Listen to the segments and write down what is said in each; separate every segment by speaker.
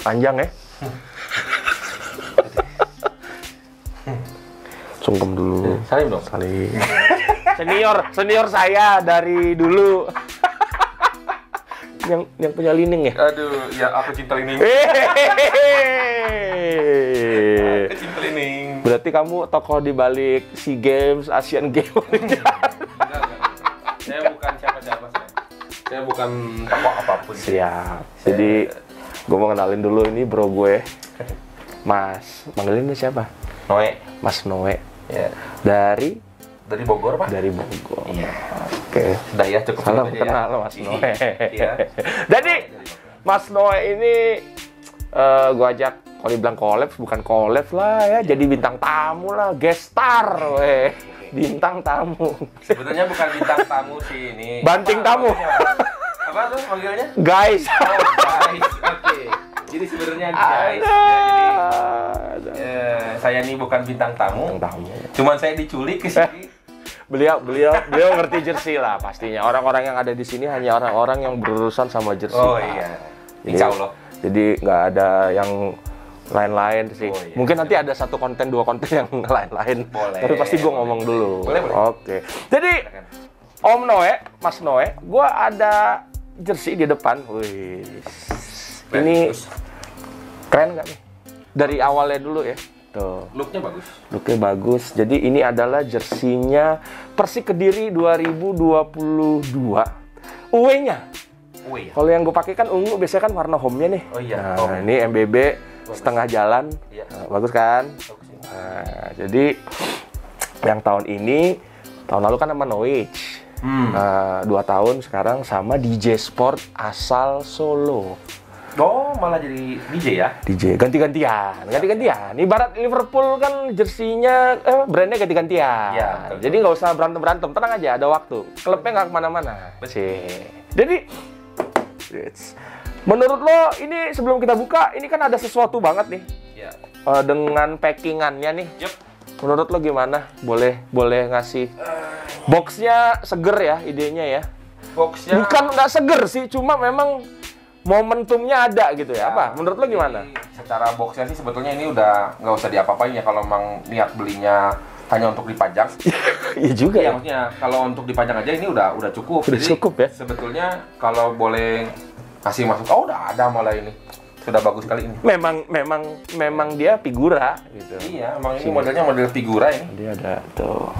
Speaker 1: Panjang ya. Sungkem dulu.
Speaker 2: Salim dong.
Speaker 1: Salim. Senior saya dari dulu. yang punya Lining ya?
Speaker 2: Aduh, ya aku cinta Lining. Aku cinta Lining.
Speaker 1: Berarti kamu tokoh di balik SEA Games, Asian Games.
Speaker 2: Enggak. Saya bukan siapa-siapa saya. Saya bukan tokoh apapun.
Speaker 1: Siap. Jadi gue mau kenalin dulu ini bro gue. Mas, panggilinnya siapa?
Speaker 2: Noe.
Speaker 1: Mas Noe.
Speaker 2: Ya.
Speaker 1: Dari
Speaker 2: Bogor, Pak?
Speaker 1: Dari Bogor.
Speaker 2: Iya.
Speaker 1: Oke.
Speaker 2: Sudah ya, cukup
Speaker 1: Salam
Speaker 2: aja
Speaker 1: kenal
Speaker 2: ya.
Speaker 1: Mas Noe.
Speaker 2: Iya.
Speaker 1: Jadi Mas Noe ini gue ajak kalau dibilang collab, bukan collab lah ya, jadi bintang tamu lah, guest star, weh. Bintang tamu.
Speaker 2: Sebenarnya bukan bintang tamu sih ini.
Speaker 1: Banting tamu.
Speaker 2: Apa tuh panggilannya?
Speaker 1: Guys.
Speaker 2: Oh, guys. Oke. Jadi sebenarnya guys. Saya ini bukan bintang tamu.
Speaker 1: Bintang tamu.
Speaker 2: Cuman saya diculik ke sini.
Speaker 1: Beliau ngerti jersey lah pastinya. Orang-orang yang ada di sini hanya orang-orang yang berurusan sama jersey.
Speaker 2: Oh
Speaker 1: Pak.
Speaker 2: iya. Insya Allah.
Speaker 1: Jadi nggak ada yang lain-lain sih.
Speaker 2: Oh, iya.
Speaker 1: Mungkin nanti ada satu konten, dua konten yang lain-lain.
Speaker 2: Boleh.
Speaker 1: Tapi pasti gue ngomong dulu.
Speaker 2: Boleh.
Speaker 1: Oke. Jadi Om Noe, Mas Noe, gue ada jersey di depan. Wih. Ini keren nggak nih? Dari awalnya dulu ya. Tuh.
Speaker 2: Looknya bagus.
Speaker 1: Looknya bagus. Jadi ini adalah jersinya Persik Kediri 2022. UE-nya.
Speaker 2: Wih.
Speaker 1: Kalau yang gue pakai kan ungu, biasanya kan warna home-nya nih.
Speaker 2: Oh iya.
Speaker 1: Nah, ini MBB bagus. Setengah jalan.
Speaker 2: Iya.
Speaker 1: Nah, bagus kan?
Speaker 2: Bagus ini.
Speaker 1: Nah, jadi yang tahun ini, tahun lalu kan sama Norwich. 2 tahun sekarang sama DJ Sport asal Solo.
Speaker 2: Oh, malah jadi DJ ya?
Speaker 1: DJ ganti-gantian. Ibarat Liverpool kan jersinya, brandnya ganti-gantian.
Speaker 2: Iya, betul.
Speaker 1: Jadi nggak usah berantem-berantem, tenang aja, ada waktu. Klubnya nggak kemana-mana. Sih. Jadi, menurut lo ini sebelum kita buka, ini kan ada sesuatu banget nih.
Speaker 2: Iya.
Speaker 1: Dengan packingannya nih.
Speaker 2: Yup.
Speaker 1: Menurut lo gimana? Boleh ngasih. Boxnya seger ya, idenya ya.
Speaker 2: Boxnya
Speaker 1: Bukan nggak seger sih, cuma memang momentumnya ada gitu ya. Apa? Menurut lo gimana?
Speaker 2: Secara boxnya sih sebetulnya ini udah nggak usah diapa-apain ya kalau memang niat belinya hanya untuk dipajang.
Speaker 1: Iya juga
Speaker 2: Iya,
Speaker 1: ya.
Speaker 2: maksudnya kalau untuk dipajang aja ini udah cukup.
Speaker 1: Udah cukup ya.
Speaker 2: Sebetulnya kalau boleh kasih masuk, oh udah ada malah ini. Sudah bagus sekali ini.
Speaker 1: Memang dia figura gitu.
Speaker 2: Iya, emang ini modelnya model figura ini.
Speaker 1: Dia ada tuh.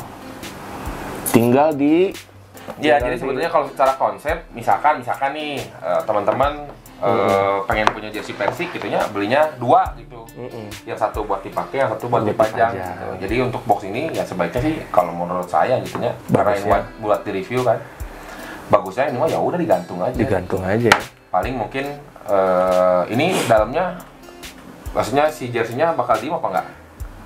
Speaker 1: Tinggal di
Speaker 2: Iya, jadi sebetulnya kalau secara konsep, misalkan nih teman-teman pengen punya jersey Persik gitunya, belinya 2 gitu. Yang satu buat dipakai, yang satu buat dipajang. Gitu. Jadi untuk box ini ya sebaiknya sih kalau menurut saya gitunya, karena ini buat di review kan. Bagusnya ini mah ya udah digantung aja.
Speaker 1: Digantung aja.
Speaker 2: Paling mungkin ini dalamnya maksudnya si jersey-nya bakal diem apa enggak?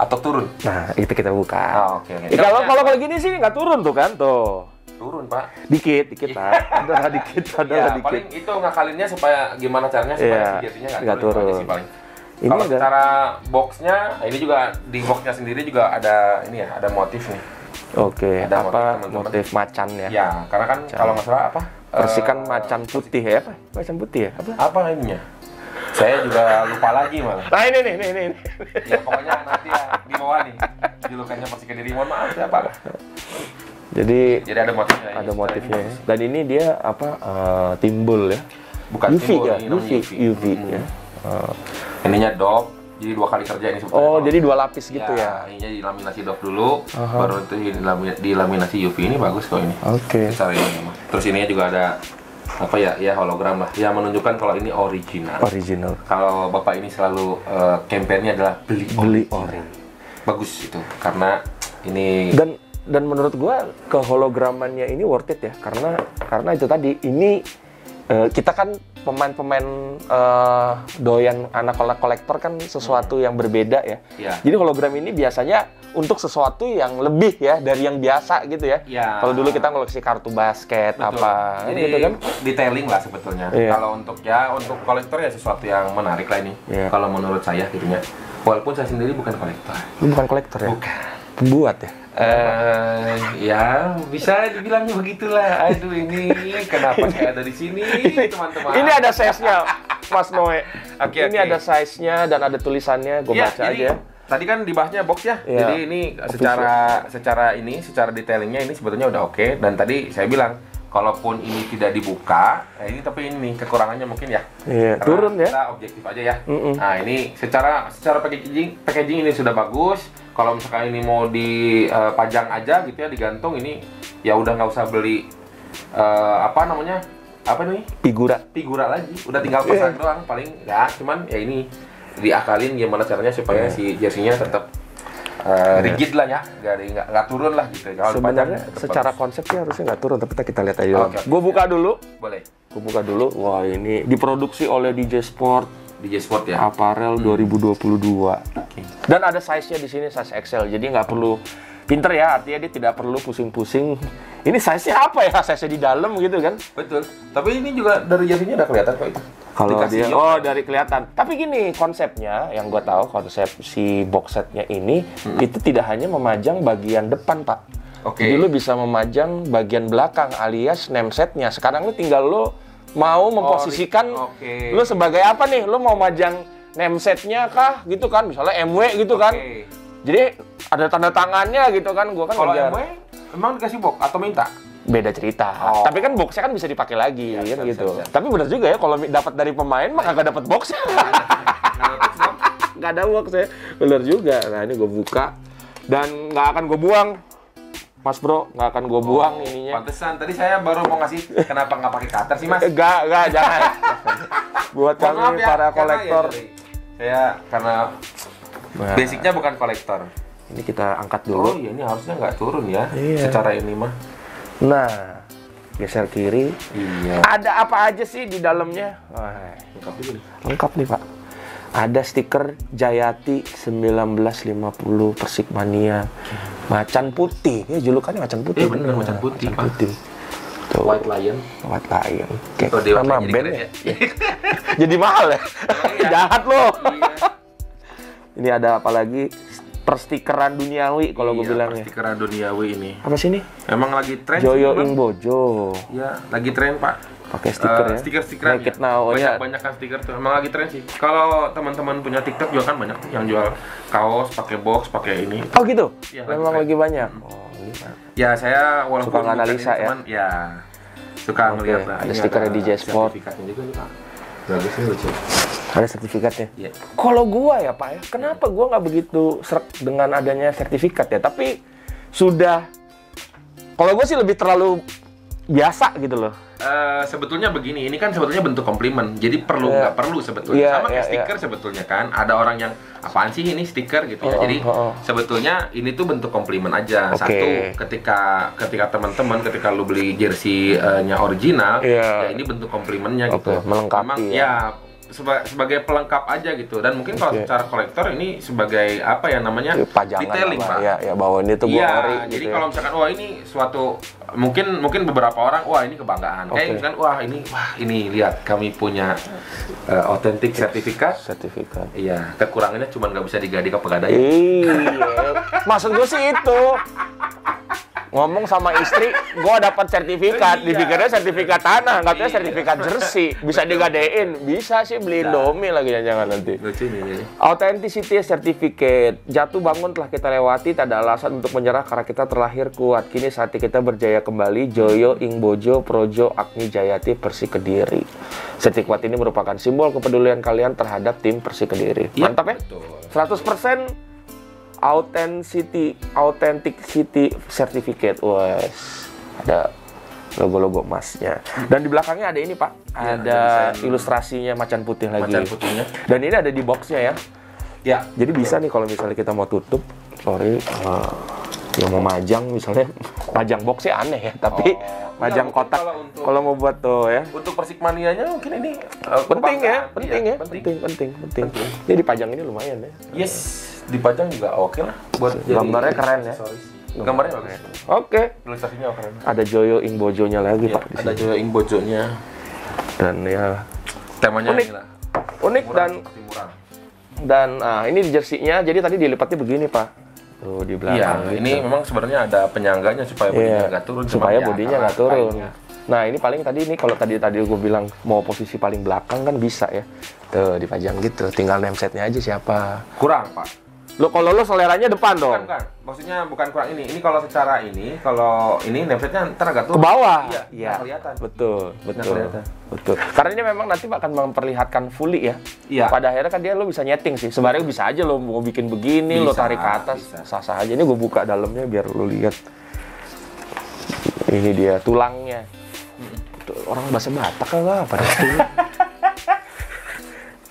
Speaker 2: Atau turun?
Speaker 1: Nah, itu kita buka.
Speaker 2: Oke.
Speaker 1: Kalau gini sih nggak turun tuh kan tuh.
Speaker 2: Turun, Pak.
Speaker 1: Dikit lah. Ada dikit.
Speaker 2: Ya, paling itu ngakalinnya supaya gimana caranya supaya si jersey-nya nggak turun. Itu aja sih paling.
Speaker 1: Ini
Speaker 2: kalau
Speaker 1: ada
Speaker 2: secara boxnya, ini juga di boxnya sendiri juga ada ini ya, ada motif nih.
Speaker 1: Oke,
Speaker 2: Ada
Speaker 1: apa
Speaker 2: teman-teman.
Speaker 1: motif macan ya?
Speaker 2: Ya, karena kan kalau nggak salah apa?
Speaker 1: Persikan macan putih ya? Apa? Macan putih ya?
Speaker 2: Apa ininya? Saya juga lupa lagi malah.
Speaker 1: Nah ini.
Speaker 2: Ya pokoknya nanti ya di bawah nih. Julukannya Persik Kediri, mohon maaf ya Pak.
Speaker 1: Jadi
Speaker 2: ada motifnya.
Speaker 1: ada motifnya. Dan ini dia apa? Timbul ya?
Speaker 2: Bukan
Speaker 1: UV
Speaker 2: timbul,
Speaker 1: ya?
Speaker 2: ini namanya
Speaker 1: UV ya.
Speaker 2: Ininya dop. Jadi 2 kali kerja ini sebetulnya.
Speaker 1: Oh, jadi 2 lapis gitu ya?
Speaker 2: Ininya dilaminasi dop dulu, baru itu dilaminasi UV. Ini bagus kok ini.
Speaker 1: Oke.
Speaker 2: Secara ini. Terus ininya juga ada apa ya? Ya hologram lah. Ya menunjukkan kalau ini original.
Speaker 1: Original.
Speaker 2: Kalau Bapak ini selalu campaign-nya adalah beli ori. Bagus itu karena ini
Speaker 1: dan menurut gua ke hologramannya ini worth it ya karena itu tadi ini kita kan pemain-pemain doyan anak kolektor kan sesuatu yang berbeda ya. Jadi hologram ini biasanya untuk sesuatu yang lebih ya dari yang biasa gitu ya. Kalau dulu kita ngoleksi kartu basket. Betul. Apa
Speaker 2: jadi
Speaker 1: gitu kan
Speaker 2: detailing lah sebetulnya. Kalau untuk kolektor ya sesuatu yang menarik lah ini. Kalau menurut saya gitunya. Walaupun saya sendiri bukan kolektor.
Speaker 1: Lu bukan kolektor ya?
Speaker 2: Bukan.
Speaker 1: Pembuat ya?
Speaker 2: Ya bisa dibilangnya begitulah. Aduh ini kenapa saya ada di sini teman-teman?
Speaker 1: Ini ada sesnya. Mas Noe.
Speaker 2: Oke,
Speaker 1: Ini ada size-nya dan ada tulisannya, gue baca aja.
Speaker 2: Tadi kan dibahasnya box ya.
Speaker 1: Iya.
Speaker 2: Jadi ini secara detailingnya ini sebetulnya udah oke. Dan tadi saya bilang kalaupun ini tidak dibuka, ini tapi ini kekurangannya mungkin ya.
Speaker 1: Iya,
Speaker 2: Karena
Speaker 1: turun ya.
Speaker 2: Kita objektif aja ya. Nah, ini secara packaging ini sudah bagus. Kalau misalkan ini mau dipajang aja gitu ya, digantung, ini ya udah nggak usah beli apa nih? Figura lagi. Udah tinggal pasang doang paling ya, cuman ya ini diakalin gimana caranya supaya si jersey-nya tetap rigid lah ya, nggak turun lah gitu.
Speaker 1: Sebenarnya secara konsep sih harusnya nggak turun, tapi kita lihat aja. Gue buka dulu.
Speaker 2: Boleh.
Speaker 1: Gue buka dulu. Wah, ini diproduksi oleh DJ Sport
Speaker 2: ya.
Speaker 1: Apparel 2022. Dan ada size-nya di sini, size XL. Jadi nggak perlu pinter ya, artinya dia tidak perlu pusing-pusing. Ini size-nya apa ya? Size-nya di dalam gitu kan?
Speaker 2: Betul. Tapi ini juga dari jersey-nya udah kelihatan kok itu.
Speaker 1: Kalau dia, dari kelihatan. Tapi gini, konsepnya yang gue tahu konsep si box setnya ini itu tidak hanya memajang bagian depan, Pak. Jadi lu bisa memajang bagian belakang alias name setnya. Sekarang lu tinggal lu mau memposisikan lu sebagai apa nih? Lu mau majang name setnya kah? Gitu kan? Misalnya MW gitu kan? Jadi ada tanda tangannya gitu kan? Gua kan
Speaker 2: kalau MW emang dikasih box atau minta?
Speaker 1: Beda cerita. Tapi kan boxnya kan bisa dipakai lagi kan gitu. Tapi benar juga ya kalau dapat dari pemain mah kagak dapat box. Nggak ada box ya. Benar juga. Nah, ini gue buka dan nggak akan gue buang. Mas Bro, nggak akan gue buang ininya.
Speaker 2: Pantesan tadi saya baru mau ngasih, kenapa nggak pakai cutter sih, Mas?
Speaker 1: Nggak, jangan. Buat kami
Speaker 2: ya,
Speaker 1: para kolektor.
Speaker 2: Karena basicnya bukan kolektor.
Speaker 1: Ini kita angkat dulu.
Speaker 2: Oh iya, ini harusnya nggak turun ya.
Speaker 1: Iya.
Speaker 2: Secara ini mah.
Speaker 1: Nah, geser kiri.
Speaker 2: Iya.
Speaker 1: Ada apa aja sih di dalamnya? Wah, lengkap nih, Pak. Ada stiker Jayati 1950 Persikmania. Macan putih. Ya julukannya macan putih.
Speaker 2: Bener, macan putih.
Speaker 1: Tuh.
Speaker 2: White Lion.
Speaker 1: Kayak nama band ya. Jadi mahal ya? Jahat loh. Iya. Ini ada apa lagi? Perstikeran duniawi kalau gue bilangnya.
Speaker 2: Perstikeran duniawi ini.
Speaker 1: Apa sih ini?
Speaker 2: Emang lagi tren.
Speaker 1: Joyo Ing Bojo.
Speaker 2: Ya, lagi tren, Pak.
Speaker 1: Pakai stiker ya.
Speaker 2: Stiker-stikeran.
Speaker 1: Make it now.
Speaker 2: Banyak kan stiker tuh. Emang lagi tren sih. Kalau teman-teman punya TikTok juga kan banyak tuh yang jual kaos, pakai box, pakai ini.
Speaker 1: Oh gitu?
Speaker 2: Ya,
Speaker 1: memang lagi banyak.
Speaker 2: Oh, iya. Ya, saya walaupun
Speaker 1: suka analisa ya.
Speaker 2: Teman, ya. Suka ngelihat.
Speaker 1: Ada stikernya DJ Sport.
Speaker 2: Sertifikatnya juga nih, Pak. Bagus nih, lucu.
Speaker 1: Ada sertifikatnya.
Speaker 2: Yeah.
Speaker 1: Kalau gua ya Pak ya, kenapa gua nggak begitu srek dengan adanya sertifikat ya? Tapi sudah, kalau gua sih lebih terlalu biasa gitu loh.
Speaker 2: Sebetulnya begini, ini kan sebetulnya bentuk komplimen, jadi perlu nggak perlu sebetulnya. Sama kayak stiker sebetulnya kan, ada orang yang apaan sih ini stiker gitu ya. Jadi sebetulnya ini tuh bentuk komplimen aja. Satu, ketika teman-teman ketika lu beli jersey-nya original, ya ini bentuk komplimennya gitu.
Speaker 1: Melengkapi.
Speaker 2: Memang, ya sebagai pelengkap aja gitu. Dan mungkin kalau secara kolektor ini sebagai apa ya namanya, detailing, Pak.
Speaker 1: Ya bahwa ini tuh gua ori
Speaker 2: jadi
Speaker 1: gitu.
Speaker 2: Kalau misalkan wah ini suatu mungkin beberapa orang wah ini kebanggaan. Kayak misalkan wah ini lihat kami punya authentic sertifikat. Iya, kekurangannya cuma nggak bisa digadi ke pegadaian.
Speaker 1: Iya. Maksud gue sih itu. Ngomong sama istri, gue dapat sertifikat, dipikirnya sertifikat tanah, nggak tahu sertifikat jersey, bisa digadein, bisa sih beli Indomie lagi jangan nanti. Authenticity certificate, jatuh bangun telah kita lewati, tak ada alasan untuk menyerah karena kita terlahir kuat. Kini saatnya kita berjaya kembali. Joyo Ing Bojo Projo Agni Jayati Persik Kediri. Sertifikat ini merupakan simbol kepedulian kalian terhadap tim Persik Kediri. Mantap ya? 100% authenticity certificate. Wes, ada logo-logo emasnya. Dan di belakangnya ada ini, Pak. Ada ilustrasinya macan putih lagi.
Speaker 2: Macan putihnya.
Speaker 1: Dan ini ada di boxnya ya.
Speaker 2: Ya.
Speaker 1: Jadi bisa nih kalau misalnya kita mau tutup, yang mau majang misalnya, majang boxnya aneh ya, tapi majang kotak kalau mau buat tuh ya.
Speaker 2: Untuk Persikmanianya mungkin ini
Speaker 1: penting ya. Ini dipajang ini lumayan ya.
Speaker 2: Yes. Dipajang juga oke lah buat
Speaker 1: gambarnya keren ya.
Speaker 2: Gambarnya bagus.
Speaker 1: Oke.
Speaker 2: Ilustrasinya keren.
Speaker 1: Ada Joyo Ing Bojonya lagi, Pak.
Speaker 2: Ada Joyo Ing Bojonya.
Speaker 1: Dan ya
Speaker 2: temanya
Speaker 1: unik dan ini di jersey-nya. Jadi tadi dilipatnya begini, Pak. Tuh di belakang.
Speaker 2: Iya, ini memang sebenarnya ada penyangganya supaya bodinya nggak turun.
Speaker 1: Supaya bodinya nggak turun. Nah ini paling tadi kalau tadi gue bilang mau posisi paling belakang kan bisa ya. Tuh dipajang gitu, tinggal namesetnya aja siapa.
Speaker 2: Kurang, Pak.
Speaker 1: Lo kalau lo seleranya depan dong.
Speaker 2: Bukan. Maksudnya bukan kurang ini. Ini kalau secara ini, kalau ini namesetnya ntar agak
Speaker 1: Ke bawah.
Speaker 2: Iya. Kelihatan.
Speaker 1: Betul.
Speaker 2: Kelihatan.
Speaker 1: Betul. Karena ini memang nanti akan memperlihatkan fully ya.
Speaker 2: Iya.
Speaker 1: Pada akhirnya kan dia lo bisa nyeting sih. Sebenarnya bisa aja lo mau bikin begini, lo tarik ke atas, sah-sah aja. Ini gue buka dalamnya biar lo lihat. Ini dia tulangnya. Tuh, orang bahasa Batak kan lah pada itu.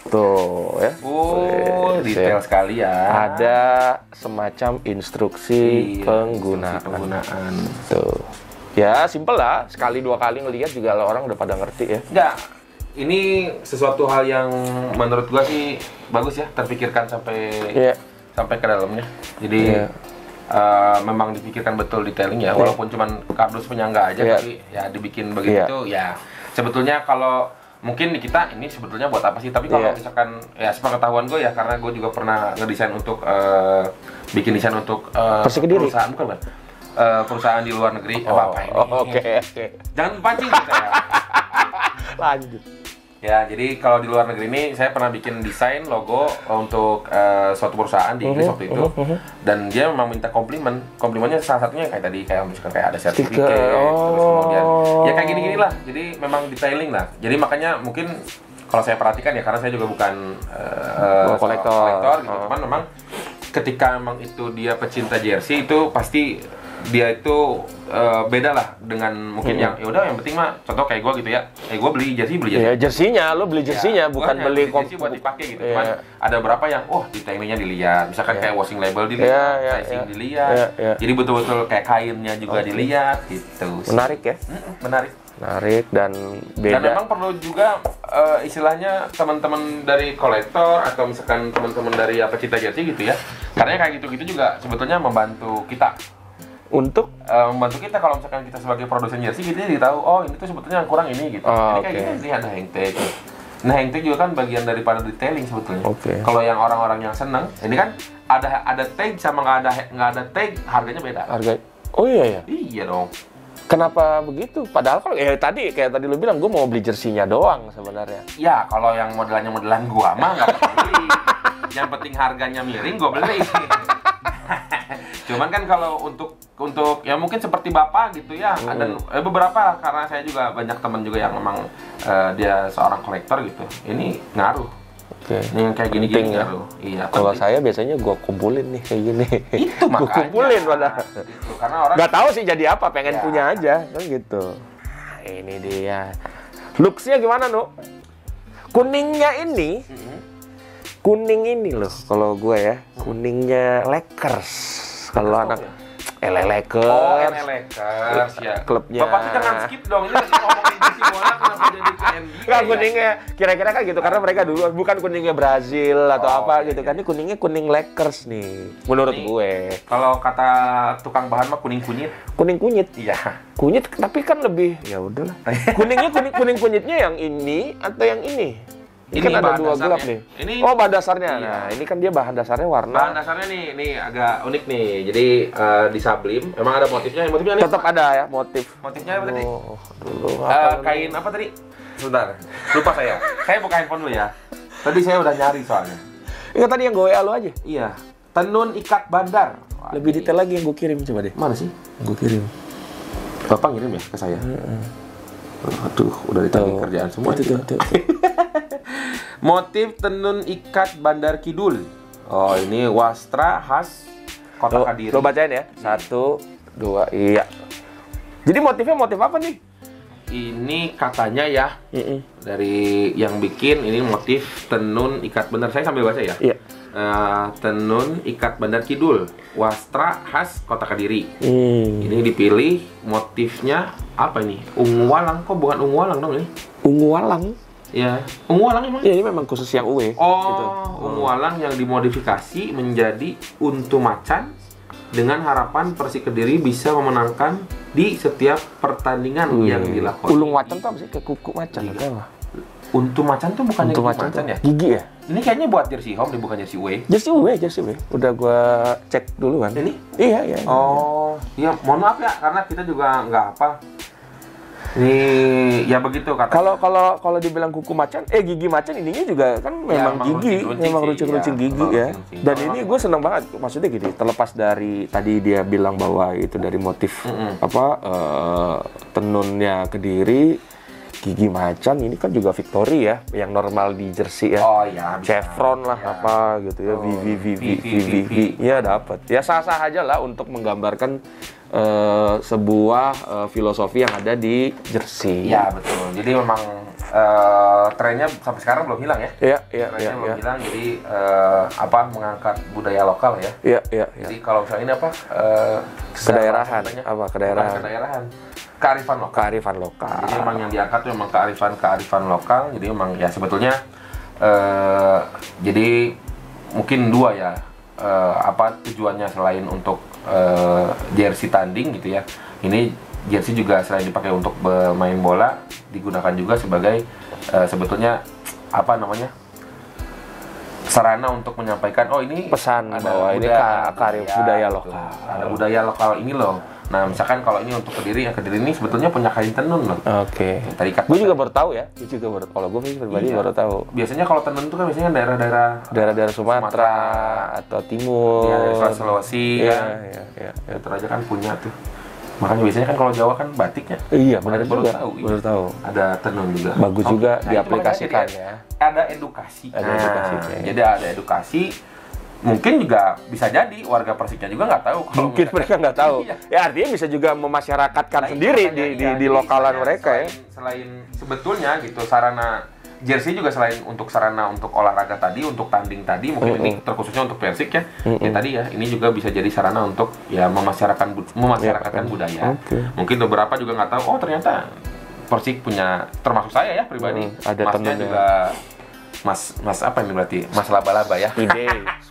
Speaker 1: Tuh ya.
Speaker 2: Detail sekali ya.
Speaker 1: Ada semacam instruksi penggunaan. Tuh. Ya, simple lah. Sekali dua kali ngelihat juga orang udah pada ngerti ya.
Speaker 2: Enggak. Ini sesuatu hal yang menurut gua sih bagus ya, terpikirkan sampai ke dalamnya. Jadi memang dipikirkan betul detailingnya, walaupun cuman kardus penyangga aja, tapi ya dibikin begitu ya. Sebetulnya kalau mungkin di kita ini sebetulnya buat apa sih? Tapi kalau misalkan ya sepengetahuan gue ya, karena gue juga pernah ngedesain untuk bikin desain untuk perusahaan perusahaan di luar negeri. Apa ini?
Speaker 1: Oke.
Speaker 2: Jangan pancing kita ya.
Speaker 1: Lanjut.
Speaker 2: Ya, jadi kalau di luar negeri ini saya pernah bikin desain logo untuk suatu perusahaan di Inggris waktu itu, dan dia memang minta komplimennya salah satunya kayak tadi, kayak misalkan kayak ada sertifikat, terus kemudian ya kayak gini-gini lah. Jadi memang detailing lah. Jadi makanya mungkin kalau saya perhatikan ya, karena saya juga bukan kolektor gitu, cuman memang ketika memang itu dia pecinta jersey, itu pasti dia itu beda lah dengan mungkin yang ya udah yang penting mah contoh kayak gue gitu ya, gue beli jersey.
Speaker 1: Ya jersinya, lo beli jersinya bukan beli
Speaker 2: jersey buat dipakai gitu. Cuman ada berapa yang detailingnya dilihat, misalkan kayak washing label dilihat, sizing dilihat, jadi betul-betul kayak kainnya juga dilihat gitu.
Speaker 1: Menarik ya? Menarik dan beda.
Speaker 2: Dan memang perlu juga istilahnya teman-teman dari kolektor atau misalkan teman-teman dari pecinta jersey gitu ya, karena kayak gitu-gitu juga sebetulnya membantu kita.
Speaker 1: Untuk
Speaker 2: membantu kita kalau misalkan kita sebagai produsen jersey, kita jadi tahu ini tuh sebetulnya yang kurang ini gitu. Ini kayak gini ada hang tag. Nah, hang tag juga kan bagian daripada detailing sebetulnya. Kalau yang orang-orang yang seneng, ini kan ada tag sama nggak ada tag, harganya beda.
Speaker 1: Oh iya ya.
Speaker 2: Iya dong.
Speaker 1: Kenapa begitu? Padahal kalau kayak tadi lu bilang gue mau beli jersinya doang sebenarnya.
Speaker 2: Ya, kalau yang modelan gua mah nggak beli. Yang penting harganya miring, gua beli. Cuman kan kalau untuk ya mungkin seperti Bapak gitu ya, dan beberapa, karena saya juga banyak teman juga yang memang dia seorang kolektor gitu. Ini ngaruh. Ini yang kayak gini-gini ngaruh. Iya.
Speaker 1: Kalau saya biasanya gua kumpulin nih kayak gini.
Speaker 2: Itu makanya.
Speaker 1: Gua kumpulin padahal.
Speaker 2: Gitu. Karena orang
Speaker 1: nggak tahu sih jadi apa, pengen punya aja kan gitu. Ini dia. Looks-nya gimana, Nu? Kuningnya ini. Kuning ini loh kalau gue ya, kuningnya Lakers. Kalau anak
Speaker 2: Lakers ya.
Speaker 1: Klubnya.
Speaker 2: Bapak tuh jangan skip dong, ini lagi ngomongin jersey bola kenapa jadi ke NBA.
Speaker 1: Enggak, kuningnya kira-kira kan gitu, karena mereka dulu bukan kuningnya Brazil atau apa gitu kan. Ini kuningnya kuning Lakers nih menurut gue.
Speaker 2: Kalau kata tukang bahan mah kuning kunyit.
Speaker 1: Kuning kunyit.
Speaker 2: Iya.
Speaker 1: Kunyit tapi kan lebih ya udahlah. Kuningnya kuning kunyitnya yang ini atau yang ini? Ini kan ada dua gelap nih. Ini bahan dasarnya. Iya. Nah, ini kan dia bahan dasarnya warna.
Speaker 2: Bahan dasarnya nih agak unik nih. Jadi di Sublim emang ada motifnya. Motifnya nih.
Speaker 1: Tetap ada ya motif.
Speaker 2: Motifnya apa tadi?
Speaker 1: Dulu
Speaker 2: kain apa tadi? Sebentar. Lupa saya. Saya buka handphone dulu ya. Tadi saya udah nyari soalnya.
Speaker 1: Ingat tadi yang gue WA lu aja.
Speaker 2: Iya. Tenun ikat bandar.
Speaker 1: Lebih detail lagi yang gue kirim, coba deh.
Speaker 2: Mana sih?
Speaker 1: Gue kirim.
Speaker 2: Bapak ngirim ya ke saya? Aduh, udah ditagih kerjaan semua. Tuh. Motif tenun ikat Bandar Kidul. Oh, ini wastra khas Kota Kediri.
Speaker 1: Lo bacain ya. 1, 2, iya. Jadi motifnya motif apa nih?
Speaker 2: Ini katanya ya, dari yang bikin ini motif tenun ikat bandar. Saya sambil baca ya. Iya. Tenun ikat Bandar Kidul, wastra khas Kota Kediri. Ini dipilih motifnya apa ini? Ungu walang, kok bukan ungu walang dong ini?
Speaker 1: Ungu walang?
Speaker 2: Ya, ungu walang emang?
Speaker 1: Ya, ini memang khusus yang UE.
Speaker 2: Gitu. Ungu walang yang dimodifikasi menjadi untu macan dengan harapan Persik Kediri bisa memenangkan di setiap pertandingan yang dilakukan.
Speaker 1: Ulung macan tuh apa sih? Kayak kuku macan atau apa?
Speaker 2: Untu macan tuh bukannya
Speaker 1: untu
Speaker 2: macan ya?
Speaker 1: Gigi ya?
Speaker 2: Ini kayaknya buat jersey home, bukan jersey away.
Speaker 1: Jersey away. Udah gua cek dulu kan.
Speaker 2: Ini?
Speaker 1: Iya.
Speaker 2: Oh, iya. Mohon maaf ya, karena kita juga nggak apa. Ini ya begitu kata.
Speaker 1: Kalau dibilang kuku macan, gigi macan ininya juga kan memang gigi, memang runcing-runcing gigi ya. Dan ini gue seneng banget, maksudnya gini, terlepas dari tadi dia bilang bahwa itu dari motif tenunnya Kediri, gigi macan ini kan juga Victory ya, yang normal di jersey ya.
Speaker 2: Oh ya,
Speaker 1: chevron lah apa gitu ya, VV ya dapat. Ya sah-sah aja lah untuk menggambarkan sebuah filosofi yang ada di jersey.
Speaker 2: Ya betul. Jadi memang trennya sampai sekarang belum hilang ya. Trennya belum hilang. Jadi mengangkat budaya lokal ya. Jadi kalau misalnya ini
Speaker 1: kedaerahan.
Speaker 2: Kedaerahan. Kearifan lokal. Jadi memang yang diangkat itu memang kearifan lokal. Jadi memang ya sebetulnya jadi mungkin dua ya. Tujuannya selain untuk jersey tanding gitu ya. Ini jersey juga selain dipakai untuk bermain bola, digunakan juga sebagai sebetulnya sarana untuk menyampaikan ini
Speaker 1: pesan bahwa ini budaya lokal.
Speaker 2: Ada budaya lokal ini loh. Nah, misalkan kalau ini untuk Kediri, Kediri ini sebetulnya punya kain tenun loh.
Speaker 1: Oke.
Speaker 2: Tadi
Speaker 1: gue juga baru tahu ya. Kalau gue pribadi baru tahu.
Speaker 2: Biasanya kalau tenun itu kan biasanya daerah
Speaker 1: Sumatera atau Timur,
Speaker 2: daerah Sulawesi
Speaker 1: ya.
Speaker 2: Itu aja kan punya tuh. Makanya biasanya kan kalau Jawa kan batiknya.
Speaker 1: Iya, benar juga. Baru tahu.
Speaker 2: Ada tenun juga.
Speaker 1: Bagus juga diaplikasikan ya.
Speaker 2: Ada edukasi. Jadi ada edukasi. Mungkin juga bisa jadi warga Persiknya juga nggak tahu.
Speaker 1: Mungkin mereka nggak tahu. Ya artinya bisa juga memasyarakatkan sendiri di lokalan mereka ya.
Speaker 2: Selain sebetulnya gitu sarana jersey juga selain untuk sarana untuk olahraga tadi, untuk tanding tadi, mungkin ini terkhususnya untuk Persik ya. Ya tadi ya, ini juga bisa jadi sarana untuk ya memasyarakatkan budaya. Mungkin beberapa juga nggak tahu. Oh ternyata Persik punya, termasuk saya ya pribadi.
Speaker 1: Ada
Speaker 2: Masnya juga Mas apa ini berarti? Mas Laba-Laba ya?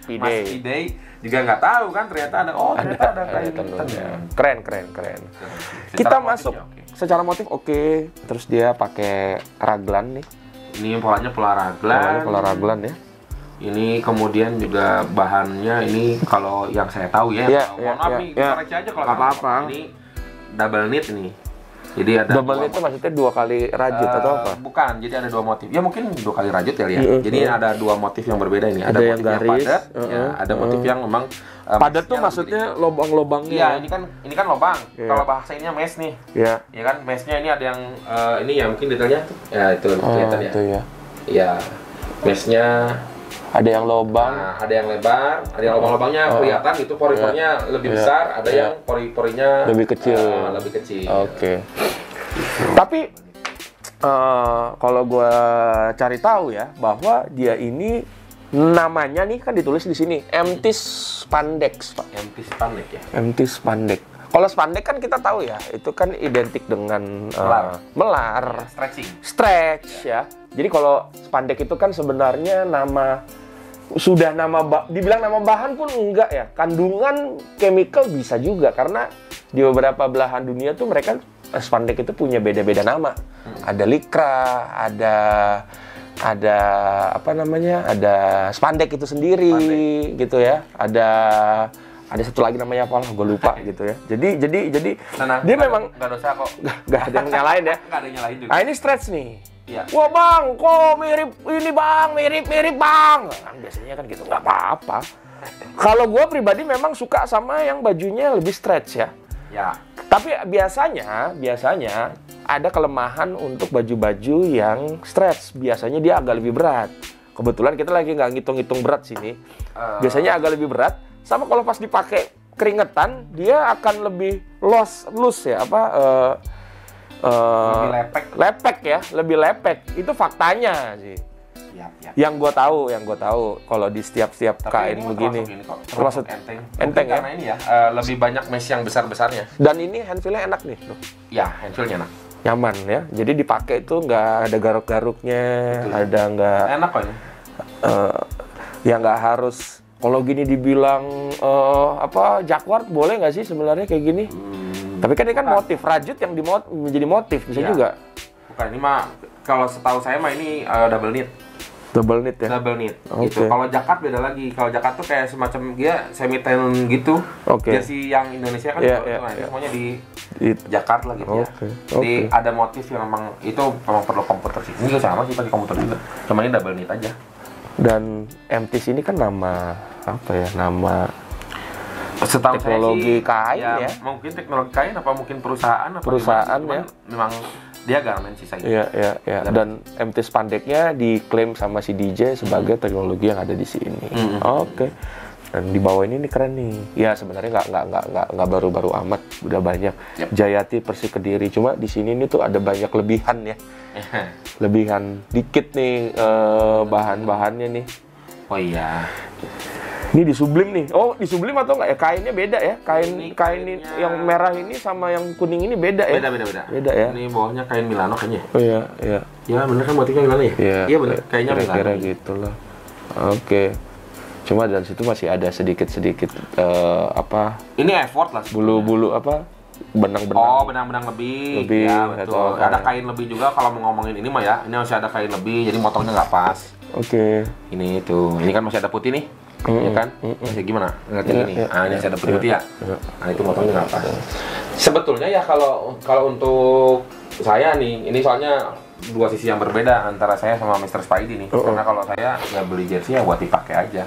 Speaker 2: Speeday juga nggak tahu kan ternyata ada kain tenun.
Speaker 1: Keren. Kita masuk secara motif oke. Terus dia pakai raglan nih.
Speaker 2: Ini polanya pola
Speaker 1: raglan ya.
Speaker 2: Ini kemudian juga bahannya ini kalau yang saya tahu ya. Mohon maaf nih, koreksi aja kalau
Speaker 1: apa-apa.
Speaker 2: Ini double knit nih. Jadi ada
Speaker 1: double knit itu maksudnya 2 kali rajut atau apa?
Speaker 2: Bukan, jadi ada 2 motif. Ya mungkin 2 kali rajut kali ya. Jadi ada 2 motif yang berbeda ini. Ada
Speaker 1: yang
Speaker 2: motif
Speaker 1: garis,
Speaker 2: yang padat, ada motif yang memang
Speaker 1: padat tuh maksudnya lobang-lobangnya.
Speaker 2: Iya, ini kan lobang. Kalau bahasa ininya mesh nih.
Speaker 1: Iya.
Speaker 2: Ya kan, meshnya ini ada yang ini ya mungkin detailnya tuh. Ya itu kelihatan ya.
Speaker 1: Itu ya.
Speaker 2: Iya. Meshnya
Speaker 1: ada yang lobang,
Speaker 2: ada yang lebar, ada yang lobang-lobangnya kelihatan itu pori-porinya lebih besar, ada yang pori-porinya
Speaker 1: lebih kecil. Oke. Tapi kalau gue cari tahu ya bahwa dia ini namanya nih kan ditulis di sini MT Spandex, Pak. MT Spandex. Kalau spandek kan kita tahu ya, itu kan identik dengan melar, stretch ya. Jadi kalau spandek itu kan sebenarnya dibilang nama bahan pun enggak ya. Kandungan chemical bisa juga karena di beberapa belahan dunia tuh mereka spandek itu punya beda-beda nama. Ada Lycra, ada spandek itu sendiri gitu ya. Ada satu lagi namanya apa lah, gue lupa gitu ya. Jadi dia memang
Speaker 2: nggak dosa kok.
Speaker 1: Nggak ada yang nyalain ya.
Speaker 2: Nggak ada yang nyalain juga.
Speaker 1: Nah ini stretch nih.
Speaker 2: Iya.
Speaker 1: Wah bang, kok mirip ini bang, mirip bang. Kan biasanya kan gitu, nggak apa-apa. Kalau gue pribadi memang suka sama yang bajunya lebih stretch ya.
Speaker 2: Ya.
Speaker 1: Tapi biasanya ada kelemahan untuk baju-baju yang stretch. Biasanya dia agak lebih berat. Kebetulan kita lagi nggak ngitung-ngitung berat sini. Biasanya agak lebih berat. Sama kalau pas dipakai keringetan, dia akan lebih loose ya, lebih lepek. Itu faktanya sih. Yang gue tahu kalau di setiap kain begini.
Speaker 2: Termasuk enteng ya. Karena ini ya lebih banyak mesh yang besar-besarnya.
Speaker 1: Dan ini handfeel-nya enak nih.
Speaker 2: Ya, handfeel-nya enak.
Speaker 1: Nyaman ya. Jadi dipakai itu nggak ada garuk-garuknya,
Speaker 2: enak kok ini.
Speaker 1: Ya nggak harus. Kalau gini dibilang jacquard boleh nggak sih sebenarnya kayak gini? Tapi kan ini kan motif rajut yang menjadi motif bisa juga.
Speaker 2: Bukan, ini mah kalau setahu saya mah ini double knit.
Speaker 1: Double knit ya.
Speaker 2: Double knit.
Speaker 1: Oke.
Speaker 2: Gitu. Kalau jaket beda lagi. Kalau jaket tuh kayak semacam dia semi tan gitu.
Speaker 1: Oke.
Speaker 2: Jersey yang Indonesia kan semuanya di jaket lah gitu ya. Jadi ada motif yang memang perlu komputer sih. Ini juga sama sih pakai komputer juga. Cuma ini double knit aja.
Speaker 1: Dan MTs ini kan nama apa ya? Nama
Speaker 2: setahu
Speaker 1: teknologi
Speaker 2: saya sih,
Speaker 1: kain ya.
Speaker 2: Mungkin teknologi kain apa mungkin perusahaan
Speaker 1: ya.
Speaker 2: Memang dia garmen sih saya.
Speaker 1: Iya. Dan MT Spandeknya diklaim sama si DJ sebagai teknologi yang ada di sini. Oke. Dan di bawah ini keren nih. Ya sebenarnya nggak baru-baru amat, udah banyak. Jayati, Persik, Kediri. Cuma di sini ini tuh ada banyak lebihan ya. Lebihan dikit nih bahan-bahannya nih.
Speaker 2: Oh iya.
Speaker 1: Ini di Sublim nih. Oh, di Sublim atau enggak ya? Kainnya beda ya? Kain yang merah ini sama yang kuning ini beda ya? Beda ya?
Speaker 2: Ini bawahnya kain Milano kayaknya.
Speaker 1: Oh iya.
Speaker 2: Ya bener kan motifnya Milano ya? Iya bener, kayaknya Milano.
Speaker 1: Kira-kira gitu lah. Oke. Cuma dari situ masih ada sedikit-sedikit
Speaker 2: Ini effort lah.
Speaker 1: Bulu-bulu benang-benang.
Speaker 2: Oh, benang-benang lebih. Ya, betul. Ada kain lebih juga kalau mau ngomongin ini mah ya. Ini masih ada kain lebih, jadi motongnya nggak pas.
Speaker 1: Oke.
Speaker 2: Ini tuh. Ini kan masih ada putih nih. Ya kan? Masih gimana? Ngeliatin ini. Ini masih ada putih-putih ya. Nah, itu motongnya nggak pas. Sebetulnya ya kalau untuk saya nih, ini soalnya dua sisi yang berbeda antara saya sama Mr. Spidey nih. Karena kalau saya nggak beli jersey ya buat dipakai aja.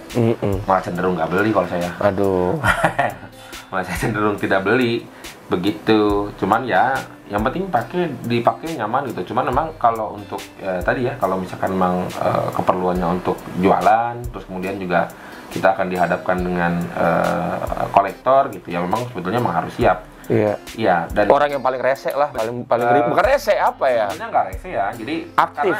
Speaker 2: Malah cenderung nggak beli kalau saya.
Speaker 1: Aduh.
Speaker 2: Malah saya cenderung tidak beli. Begitu. Cuman ya yang penting dipakai nyaman gitu. Cuman memang kalau untuk tadi ya, kalau misalkan memang keperluannya untuk jualan, terus kemudian juga kita akan dihadapkan dengan kolektor gitu ya, memang sebetulnya memang harus siap. Iya. Dan
Speaker 1: orang yang paling rese lah, paling bukan rese apa ya?
Speaker 2: Sebenarnya nggak rese ya. Jadi
Speaker 1: aktif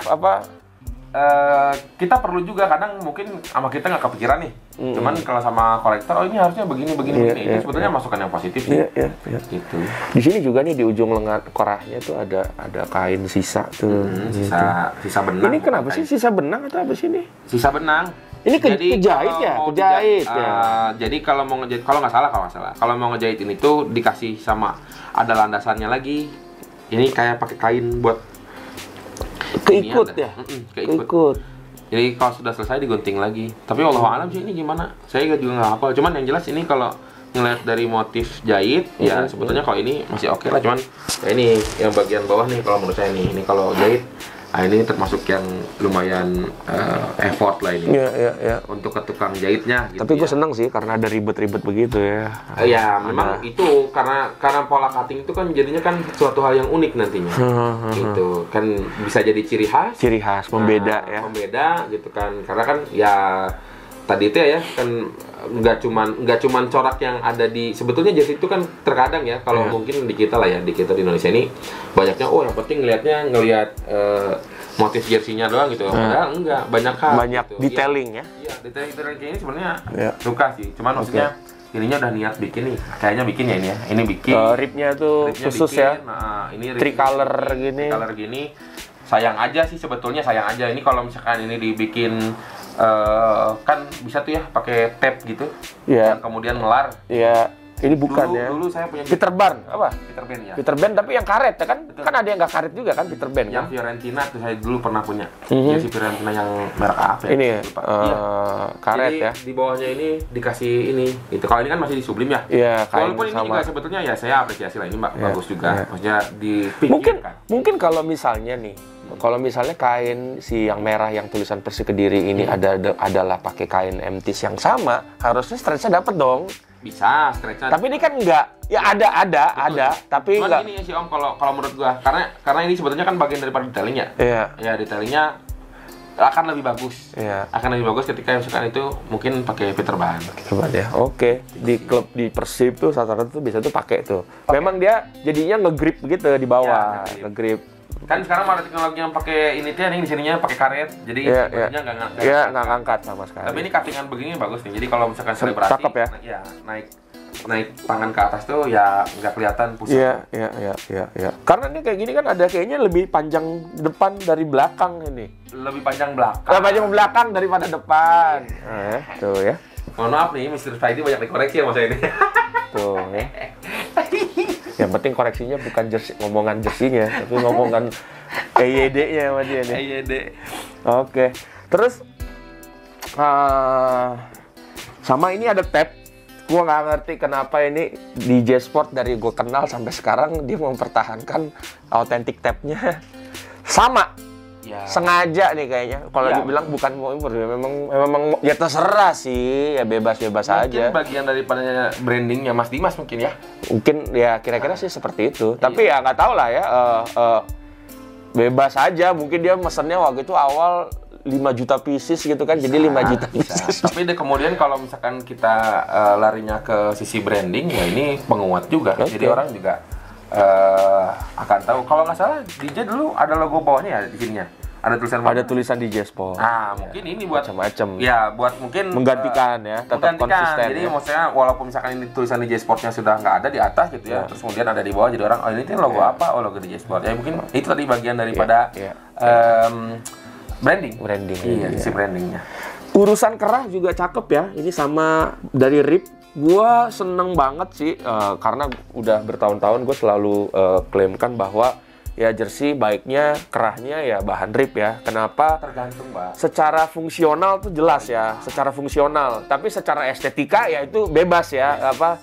Speaker 2: kita perlu juga kadang mungkin sama kita nggak kepikiran nih. Cuman kalau sama kolektor, oh ini harusnya begini. Itu sebetulnya masukan yang positif sih. Gitu.
Speaker 1: Di sini juga nih di ujung lengan korahnya tuh ada kain sisa tuh.
Speaker 2: Sisa benang.
Speaker 1: Ini kenapa sih sisa benang atau apa sih ini?
Speaker 2: Sisa benang.
Speaker 1: Ini kejahit ya?
Speaker 2: Jadi kalau mau ngejahit, kalau nggak salah, kalau mau ngejahit ini tuh dikasih sama ada landasannya lagi. Ini kayak pakai kain buat
Speaker 1: keikut ya? Keikut.
Speaker 2: Jadi kalau sudah selesai digunting lagi. Tapi wallahualam sih ini gimana? Saya juga nggak hafal. Cuman yang jelas ini kalau ngeliat dari motif jahit, ya sebetulnya kalau ini masih oke lah. Cuman ya ini yang bagian bawah nih kalau menurut saya nih. Ini kalau jahit, ini termasuk yang lumayan effort lah ini.
Speaker 1: Iya.
Speaker 2: Untuk ke tukang jahitnya. Gitu.
Speaker 1: Tapi gue seneng sih karena ada ribet-ribet begitu ya.
Speaker 2: Ya memang itu karena pola cutting itu kan jadinya kan suatu hal yang unik nantinya. Gitu kan bisa jadi ciri khas. Membeda ya. Membeda gitu kan, karena kan ya tadi itu ya kan nggak cuman corak yang ada di sebetulnya jersey itu kan terkadang ya kalau mungkin di kita lah ya, di kita di Indonesia ini banyaknya yang penting ngelihat motif jersey-nya doang gitu. Padahal enggak, banyak
Speaker 1: gitu. Detailing ya.
Speaker 2: Iya, detailing kayak ini sebenarnya suka sih. Cuman maksudnya ininya udah niat bikin nih. Kayaknya bikin ya ini ya. Ini bikin.
Speaker 1: Ribnya tuh khusus bikin, ya.
Speaker 2: Nah, ini
Speaker 1: tricolor
Speaker 2: gini. Sayang aja sih sebetulnya, Ini kalau misalkan ini dibikin kan bisa tuh ya pakai tape gitu. Yang kemudian melar.
Speaker 1: Iya. Ini bukan
Speaker 2: dulu saya punya
Speaker 1: Peter Ban, apa?
Speaker 2: Peter Ban ya.
Speaker 1: Peter Ban tapi yang karet ya kan? Betul. Kan ada yang nggak karet juga kan Peter Ban.
Speaker 2: Yang Fiorentina tuh saya dulu pernah punya. Jersey Fiorentina yang merek apa ya?
Speaker 1: Ini karet.
Speaker 2: Jadi,
Speaker 1: ya. Di
Speaker 2: bawahnya ini dikasih ini. Gitu. Kalau ini kan masih di Sublim ya.
Speaker 1: Iya.
Speaker 2: Walaupun ini juga sebetulnya ya saya apresiasi lah, ini bagus juga. Maksudnya dipikirkan.
Speaker 1: Mungkin kalau misalnya nih. Kalau misalnya kain yang merah yang tulisan Persik Kediri ini adalah pakai kain MTs yang sama, harusnya stretch-nya dapat dong.
Speaker 2: Bisa stretch-nya.
Speaker 1: Tapi ini kan enggak. Ya ada, tapi
Speaker 2: enggak. Ini sih Om kalau menurut gua, karena ini sebetulnya kan bagian daripada detailing ya.
Speaker 1: Iya.
Speaker 2: Ya detailingnya akan lebih bagus.
Speaker 1: Iya.
Speaker 2: Akan lebih bagus ketika misalkan itu mungkin pakai Peter Ban.
Speaker 1: Ya. Oke. Di klub di Persib tuh rata-rata tuh bisa tuh pakai tuh. Memang dia jadinya nge-grip begitu di bawah, nge-grip.
Speaker 2: Kan sekarang ada teknologi yang pakai ini tuh, yang di sininya pakai karet, jadi bajunya nggak
Speaker 1: ngangkat sama sekali.
Speaker 2: Tapi ini cuttingan begini bagus nih, jadi kalau misalkan selebrasi,
Speaker 1: cakep ya?
Speaker 2: Naik tangan ke atas tuh ya nggak kelihatan pusing.
Speaker 1: Iya. Karena ini kayak gini kan ada kayaknya lebih panjang depan dari belakang ini.
Speaker 2: Lebih panjang belakang.
Speaker 1: Lebih panjang belakang daripada depan. Tuh ya.
Speaker 2: Mohon maaf nih, Mr. Spidey banyak dikoreksi sama saya ini.
Speaker 1: Tuh ya. Yang penting koreksinya bukan ngomongan jersinya, tapi ngomongan EYD-nya sama dia nih.
Speaker 2: EYD.
Speaker 1: Oke. Terus sama ini ada tab. Gue nggak ngerti kenapa ini DJ Sport dari gue kenal sampai sekarang dia mempertahankan authentic tabnya sama.
Speaker 2: Ya.
Speaker 1: Sengaja nih kayaknya. Kalau
Speaker 2: Ya,
Speaker 1: dibilang bukan mau impor, memang ya terserah sih, ya bebas-bebas aja.
Speaker 2: Mungkin bagian daripada brandingnya Mas Dimas mungkin ya.
Speaker 1: Mungkin ya kira-kira sih seperti itu. Tapi ya nggak tahu lah ya. Bebas aja. Mungkin dia mesennya waktu itu awal 5 juta pieces gitu kan, jadi 5 juta pieces.
Speaker 2: Tapi kemudian kalau misalkan kita larinya ke sisi branding, ya ini penguat juga.
Speaker 1: Okay.
Speaker 2: Jadi orang juga akan tahu. Kalau nggak salah DJ dulu ada logo bawahnya ya di sininya. Ada tulisan
Speaker 1: Ada tulisan DJ Sport.
Speaker 2: mungkin ini buat
Speaker 1: macam-macam.
Speaker 2: ya buat mungkin
Speaker 1: Menggantikan ya, tetap konsisten.
Speaker 2: Jadi
Speaker 1: ya.
Speaker 2: maksudnya walaupun misalkan ini tulisan DJ Sportnya sudah nggak ada di atas gitu ya, terus kemudian ada di bawah, jadi orang ini tuh logo apa? Oh, logo DJ Sport. Ya mungkin itu tadi bagian daripada branding. Iya, sisi brandingnya.
Speaker 1: Urusan kerah juga cakep ya. Ini sama dari RIP. Gua seneng banget sih karena udah bertahun-tahun gue selalu klaimkan bahwa ya jersey baiknya kerahnya ya bahan RIP ya. Kenapa?
Speaker 2: Tergantung, Mbak.
Speaker 1: Secara fungsional tuh jelas ya, secara fungsional. Tapi secara estetika ya itu bebas ya. Apa?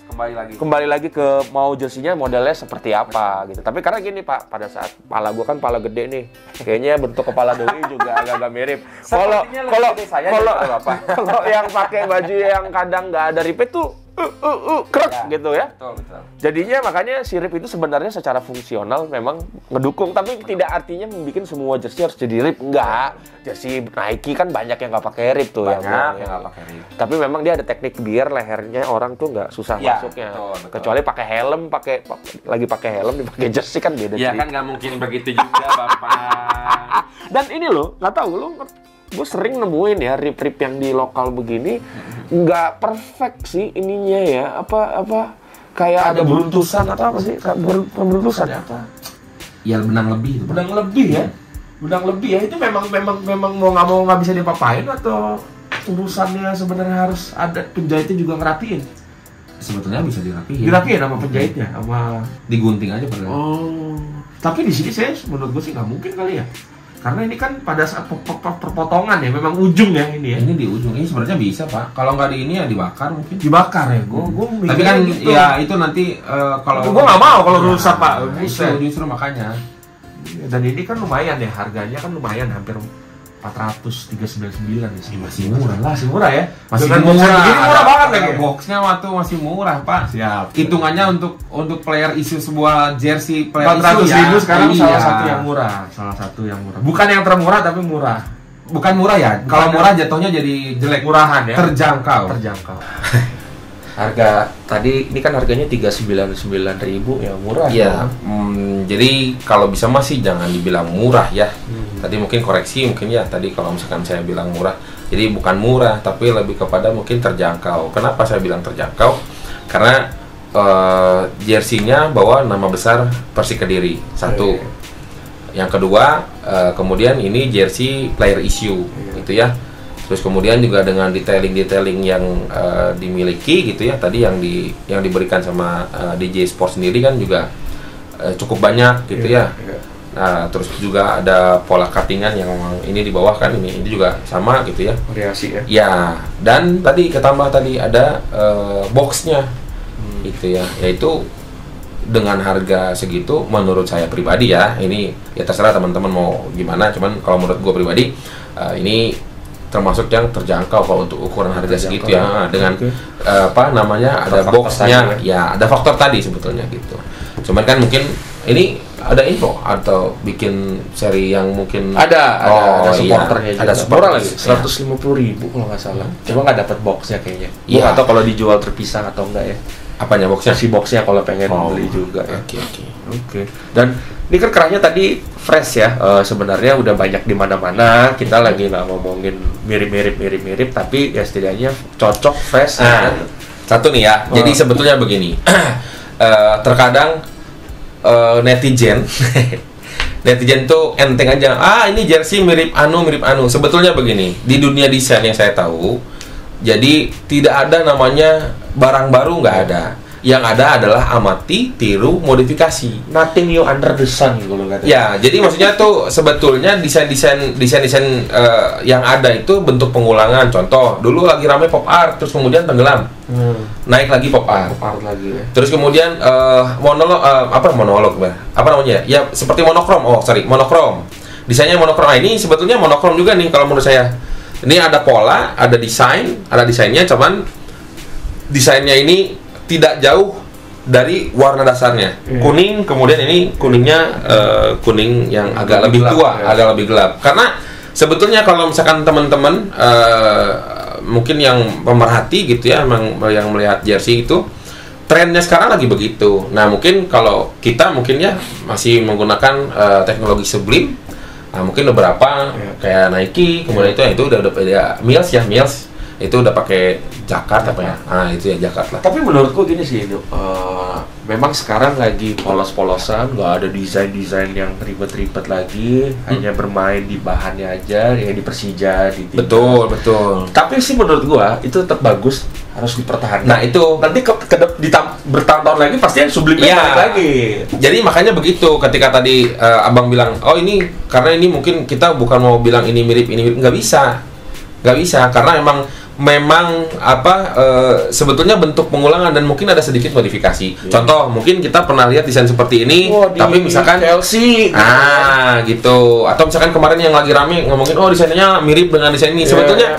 Speaker 1: Kembali lagi ke mau jersey-nya modelnya seperti apa gitu. Tapi karena gini Pak, pada saat pala gua kan pala gede nih, kayaknya bentuk kepala Doi juga agak-agak mirip. Kalau yang pakai baju yang kadang nggak ada RIP tuh krek gitu ya.
Speaker 2: Betul.
Speaker 1: Jadinya makanya si RIP itu sebenarnya secara fungsional memang ngedukung, tapi tidak artinya membuat semua jersey harus jadi RIP. Enggak. Jersey Nike kan banyak yang nggak pakai RIP tuh.
Speaker 2: Banyak yang nggak pakai RIP.
Speaker 1: Tapi memang dia ada teknik biar lehernya orang tuh nggak susah masuknya.
Speaker 2: Betul.
Speaker 1: Kecuali pakai helm, lagi pakai helm dipakai jersey kan beda
Speaker 2: Ya
Speaker 1: cerita.
Speaker 2: kan nggak mungkin begitu juga, Bapak.
Speaker 1: Dan ini loh, nggak tahu lo, gue sering nemuin ya RIP-RIP yang di lokal begini nggak perfect sih ininya ya, apa kayak ada beruntusan atau apa sih, beruntusan apa?
Speaker 2: Ya benang lebih itu.
Speaker 1: Benang lebih ya itu memang mau nggak bisa diapa-apain atau urusannya sebenarnya harus ada penjahitnya juga ngerapiin.
Speaker 2: Sebetulnya bisa dirapihin.
Speaker 1: Dirapiin sama penjahitnya sama
Speaker 2: Digunting aja padahal.
Speaker 1: Oh. Tapi di sini menurut gue sih nggak mungkin kali ya. Karena ini kan pada saat perpotongan ya, memang ujung ya ini ya.
Speaker 2: Ini di ujung, ini sebenarnya bisa Pak. Kalau nggak di ini ya dibakar mungkin.
Speaker 1: Dibakar ya, gue
Speaker 2: Tapi kan gitu. Ya itu nanti kalau
Speaker 1: gue nggak mau kalau rusak Pak.
Speaker 2: Justru makanya.
Speaker 1: Dan ini kan lumayan ya, harganya kan lumayan, hampir 439 sih.
Speaker 2: Masih murah lah.
Speaker 1: Masih murah ya.
Speaker 2: Masih
Speaker 1: dengan
Speaker 2: murah.
Speaker 1: Ini murah banget lagi.
Speaker 2: Boxnya waktu masih murah Pak.
Speaker 1: Siap.
Speaker 2: Hitungannya untuk player issue sebuah jersey player
Speaker 1: 400
Speaker 2: issue
Speaker 1: ribu
Speaker 2: ya.
Speaker 1: sekarang
Speaker 2: Iya.
Speaker 1: salah satu yang murah. Bukan yang termurah tapi murah.
Speaker 2: Bukan murah ya. Kalau murah jatuhnya jadi jelek.
Speaker 1: Murahan ya.
Speaker 2: Terjangkau.
Speaker 1: Harga tadi ini kan harganya 399.000 ya, murah.
Speaker 2: Iya. Jadi kalau bisa masih jangan dibilang murah ya. Tadi mungkin koreksi mungkin ya, tadi kalau misalkan saya bilang murah, jadi bukan murah tapi lebih kepada mungkin terjangkau. Kenapa saya bilang terjangkau? Karena jersey-nya bawa nama besar Persik Kediri, satu. Yang kedua, kemudian ini jersey player issue gitu ya. Terus kemudian juga dengan detailing yang dimiliki gitu ya, tadi yang diberikan sama DJ Sport sendiri kan juga cukup banyak gitu ya. Nah, terus juga ada pola cuttingan yang ini di bawah kan, ini juga sama gitu ya.
Speaker 1: Variasi ya.
Speaker 2: Ya, dan tadi ketambah tadi ada boxnya gitu ya, yaitu dengan harga segitu menurut saya pribadi ya, ini ya terserah teman-teman mau gimana, cuman kalau menurut gue pribadi ini termasuk yang terjangkau kalau untuk ukuran harga segitu ya, dengan apa namanya, ada boxnya ya, ada faktor tadi sebetulnya gitu. Cuman kan mungkin ini ada info atau bikin seri yang mungkin
Speaker 1: ada supporternya
Speaker 2: iya, ada
Speaker 1: juga.
Speaker 2: supporter
Speaker 1: Murah lagi, 150.000 kalau nggak salah. Cuma nggak dapat boxnya kayaknya.
Speaker 2: Iya.
Speaker 1: Atau kalau dijual terpisah atau enggak ya.
Speaker 2: Apanya boxnya?
Speaker 1: Si boxnya kalau pengen beli juga ya.
Speaker 2: Oke.
Speaker 1: Dan ini kan kerahnya tadi fresh ya. Sebenarnya udah banyak di mana-mana. Kita lagi nggak ngomongin mirip-mirip, tapi ya setidaknya cocok fresh.
Speaker 2: Nah, satu nih ya. Jadi sebetulnya begini. Terkadang netizen tuh enteng aja. Ini jersey mirip anu. Sebetulnya begini. Di dunia desain yang saya tahu, jadi tidak ada namanya barang baru, nggak ada. Yang ada adalah amati, tiru, modifikasi.
Speaker 1: Nothing new under the sun gitu loh katanya.
Speaker 2: Ya, jadi maksudnya tuh sebetulnya desain yang ada itu bentuk pengulangan. Contoh, dulu lagi rame pop art, terus kemudian tenggelam, naik lagi pop art.
Speaker 1: Pop art lagi ya.
Speaker 2: Terus kemudian monolog, apa namanya? Ya seperti monokrom. Monokrom. Desainnya monokrom. Nah, ini sebetulnya monokrom juga nih kalau menurut saya. Ini ada pola, ada desainnya, cuman desainnya ini tidak jauh dari warna dasarnya. Kuning, kemudian ini kuningnya kuning yang agak lebih tua, agak lebih gelap. Karena sebetulnya kalau misalkan teman-teman mungkin yang pemerhati gitu ya, yang melihat jersey itu, trennya sekarang lagi begitu. Nah, mungkin kalau kita mungkin ya masih menggunakan teknologi Sublime. Nah, mungkin beberapa kayak Nike, kemudian itu udah beda. Mills itu udah pakai Jacquard apa ya? Ah, itu ya Jacquard lah.
Speaker 1: Tapi menurutku gini sih, memang sekarang lagi polos-polosan, nggak ada desain-desain yang ribet-ribet lagi, hanya bermain di bahannya aja, ya di Persija, di tim.
Speaker 2: Betul.
Speaker 1: Tapi sih menurut gua itu tetap bagus, harus dipertahankan.
Speaker 2: Nah, itu
Speaker 1: nanti bertahun-tahun lagi pasti yang Sublime balik lagi.
Speaker 2: Jadi makanya begitu ketika tadi Abang bilang, oh ini karena ini mungkin kita bukan mau bilang ini mirip, nggak bisa karena memang sebetulnya bentuk pengulangan dan mungkin ada sedikit modifikasi. Contoh, mungkin kita pernah lihat desain seperti ini, tapi misalkan
Speaker 1: Chelsea
Speaker 2: gitu. Atau misalkan kemarin yang lagi rame ngomongin, oh desainnya mirip dengan desain ini. Sebetulnya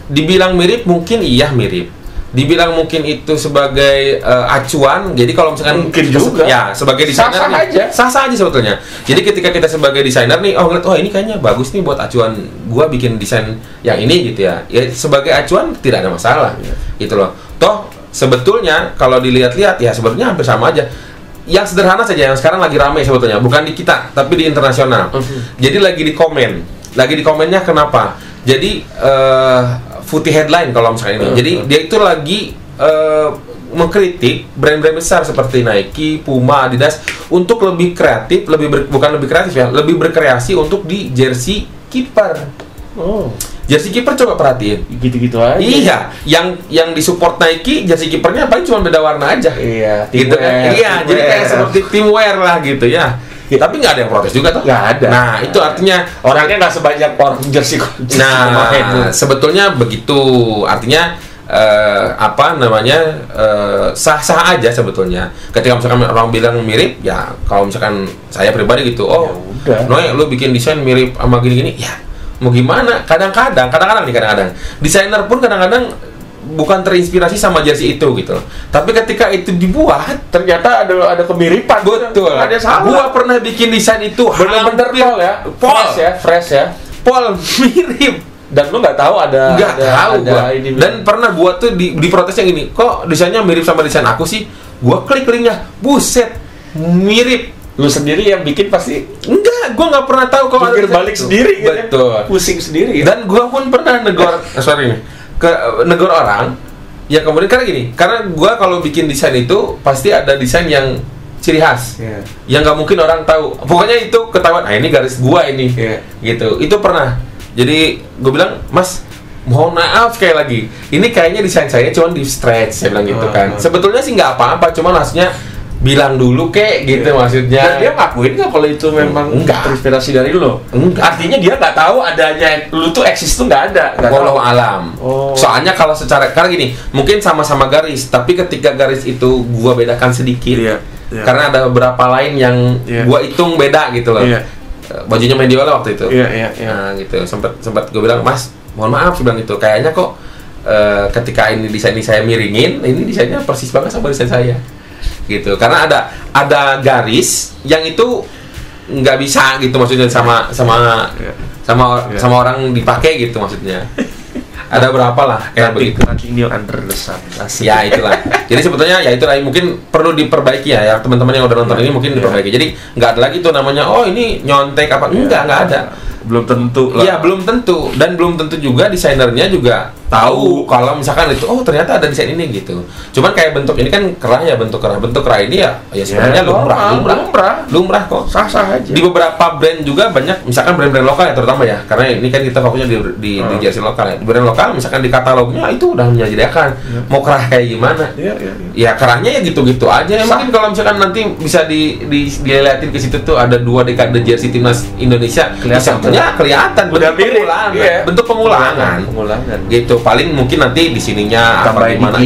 Speaker 2: dibilang mirip, mungkin iya mirip. Dibilang mungkin itu sebagai acuan. Jadi kalau misalkan
Speaker 1: mungkin juga
Speaker 2: ya sebagai desainer sah-sah aja sebetulnya. Jadi ketika kita sebagai desainer nih, ngeliat, ini kayaknya bagus nih buat acuan gua bikin desain yang ini gitu ya. Ya sebagai acuan tidak ada masalah. Gitu loh. Toh sebetulnya kalau dilihat-lihat ya sebetulnya hampir sama aja. Yang sederhana saja yang sekarang lagi ramai sebetulnya, bukan di kita tapi di internasional. Jadi lagi di komennya kenapa? Jadi Footy headline kalau misalnya ini. Jadi dia itu lagi mengkritik brand-brand besar seperti Nike, Puma, Adidas untuk lebih kreatif, lebih berkreasi untuk di jersey kiper. Jersey kiper coba perhatiin.
Speaker 1: Gitu-gitu aja.
Speaker 2: Iya, yang disupport Nike jersey kipernya paling cuma beda warna aja.
Speaker 1: Iya,
Speaker 2: gitu kan. Iya, jadi kayak seperti teamwear lah gitu ya. Tapi nggak ada yang protes juga tuh.
Speaker 1: Nggak ada.
Speaker 2: Nah, itu artinya
Speaker 1: orangnya nggak sebanyak orang jersey.
Speaker 2: Nah, sebetulnya begitu. Artinya sah-sah aja sebetulnya. Ketika misalkan orang bilang mirip, ya kalau misalkan saya pribadi gitu, Noe, lu bikin desain mirip sama gini-gini, ya mau gimana? Kadang-kadang desainer pun kadang-kadang bukan terinspirasi sama jersey itu gitu. Tapi ketika itu dibuat
Speaker 1: ternyata ada kemiripan.
Speaker 2: Betul.
Speaker 1: Ada salah.
Speaker 2: Gua pernah bikin desain itu
Speaker 1: bener-bener fresh ya.
Speaker 2: Pol mirip.
Speaker 1: Dan lu nggak tahu ada ini.
Speaker 2: Dan pernah gua tuh diprotes yang ini. Kok desainnya mirip sama desain aku sih? Gua klik linknya. Buset. Mirip.
Speaker 1: Lu sendiri yang bikin pasti
Speaker 2: enggak, gua nggak pernah tahu kalau
Speaker 1: ada balik itu. Sendiri gitu.
Speaker 2: Betul.
Speaker 1: Pusing sendiri.
Speaker 2: Dan gua pun pernah negor negor orang ya kemudian karena gua kalau bikin desain itu pasti ada desain yang ciri khas yang nggak mungkin orang tahu, pokoknya itu ketahuan, ini garis gua ini gitu. Itu pernah, jadi gua bilang, Mas mohon maaf sekali lagi, ini kayaknya desain saya cuma di stretch, saya bilang gitu kan. Sebetulnya sih nggak apa-apa, cuma maksudnya bilang dulu gitu maksudnya.
Speaker 1: Dan dia ngakuin nggak kalau itu memang terinspirasi dari lo? Artinya dia nggak tahu adanya lu tuh eksis tuh nggak ada.
Speaker 2: Walau alam. Soalnya kalau karena gini, mungkin sama-sama garis, tapi ketika garis itu gua bedakan sedikit, karena ada beberapa lain yang gua hitung beda gitu loh. Bajunya Mendiola waktu itu. Nah gitu, sempat gua bilang, Mas, mohon maaf, bilang itu kayaknya kok ketika ini desain saya miringin, ini desainnya persis banget sama desain saya. Gitu, karena ada garis yang itu nggak bisa gitu maksudnya sama orang dipakai gitu maksudnya. Ada berapa lah kayak begitu.
Speaker 1: New under the sun.
Speaker 2: Ya itulah. Jadi sebetulnya ya itulah mungkin perlu diperbaiki ya teman-teman yang udah nonton ini mungkin diperbaiki. Jadi nggak ada lagi tuh namanya ini nyontek apa, nggak ada.
Speaker 1: Belum tentu lah.
Speaker 2: Iya, belum tentu, dan belum tentu juga desainernya juga tahu kalau misalkan itu ternyata ada desain ini gitu. Cuman kayak bentuk ini kan kerah ya, bentuk kerah ini ya sebenarnya lumrah kok, sah-sah aja. Di beberapa brand juga banyak, misalkan brand-brand lokal ya terutama ya, karena ini kan kita fokusnya di jersey lokal ya. Di brand lokal misalkan di katalognya itu udah menyediakan mau kerah kayak gimana. Ya kerahnya ya gitu-gitu aja. Mungkin kalau misalkan nanti bisa dilihatin ke situ tuh ada 2 dekade jersey timnas Indonesia, kelihatan
Speaker 1: udah mirip,
Speaker 2: bentuk pengulangan gitu. Paling mungkin nanti di sininya apa gimana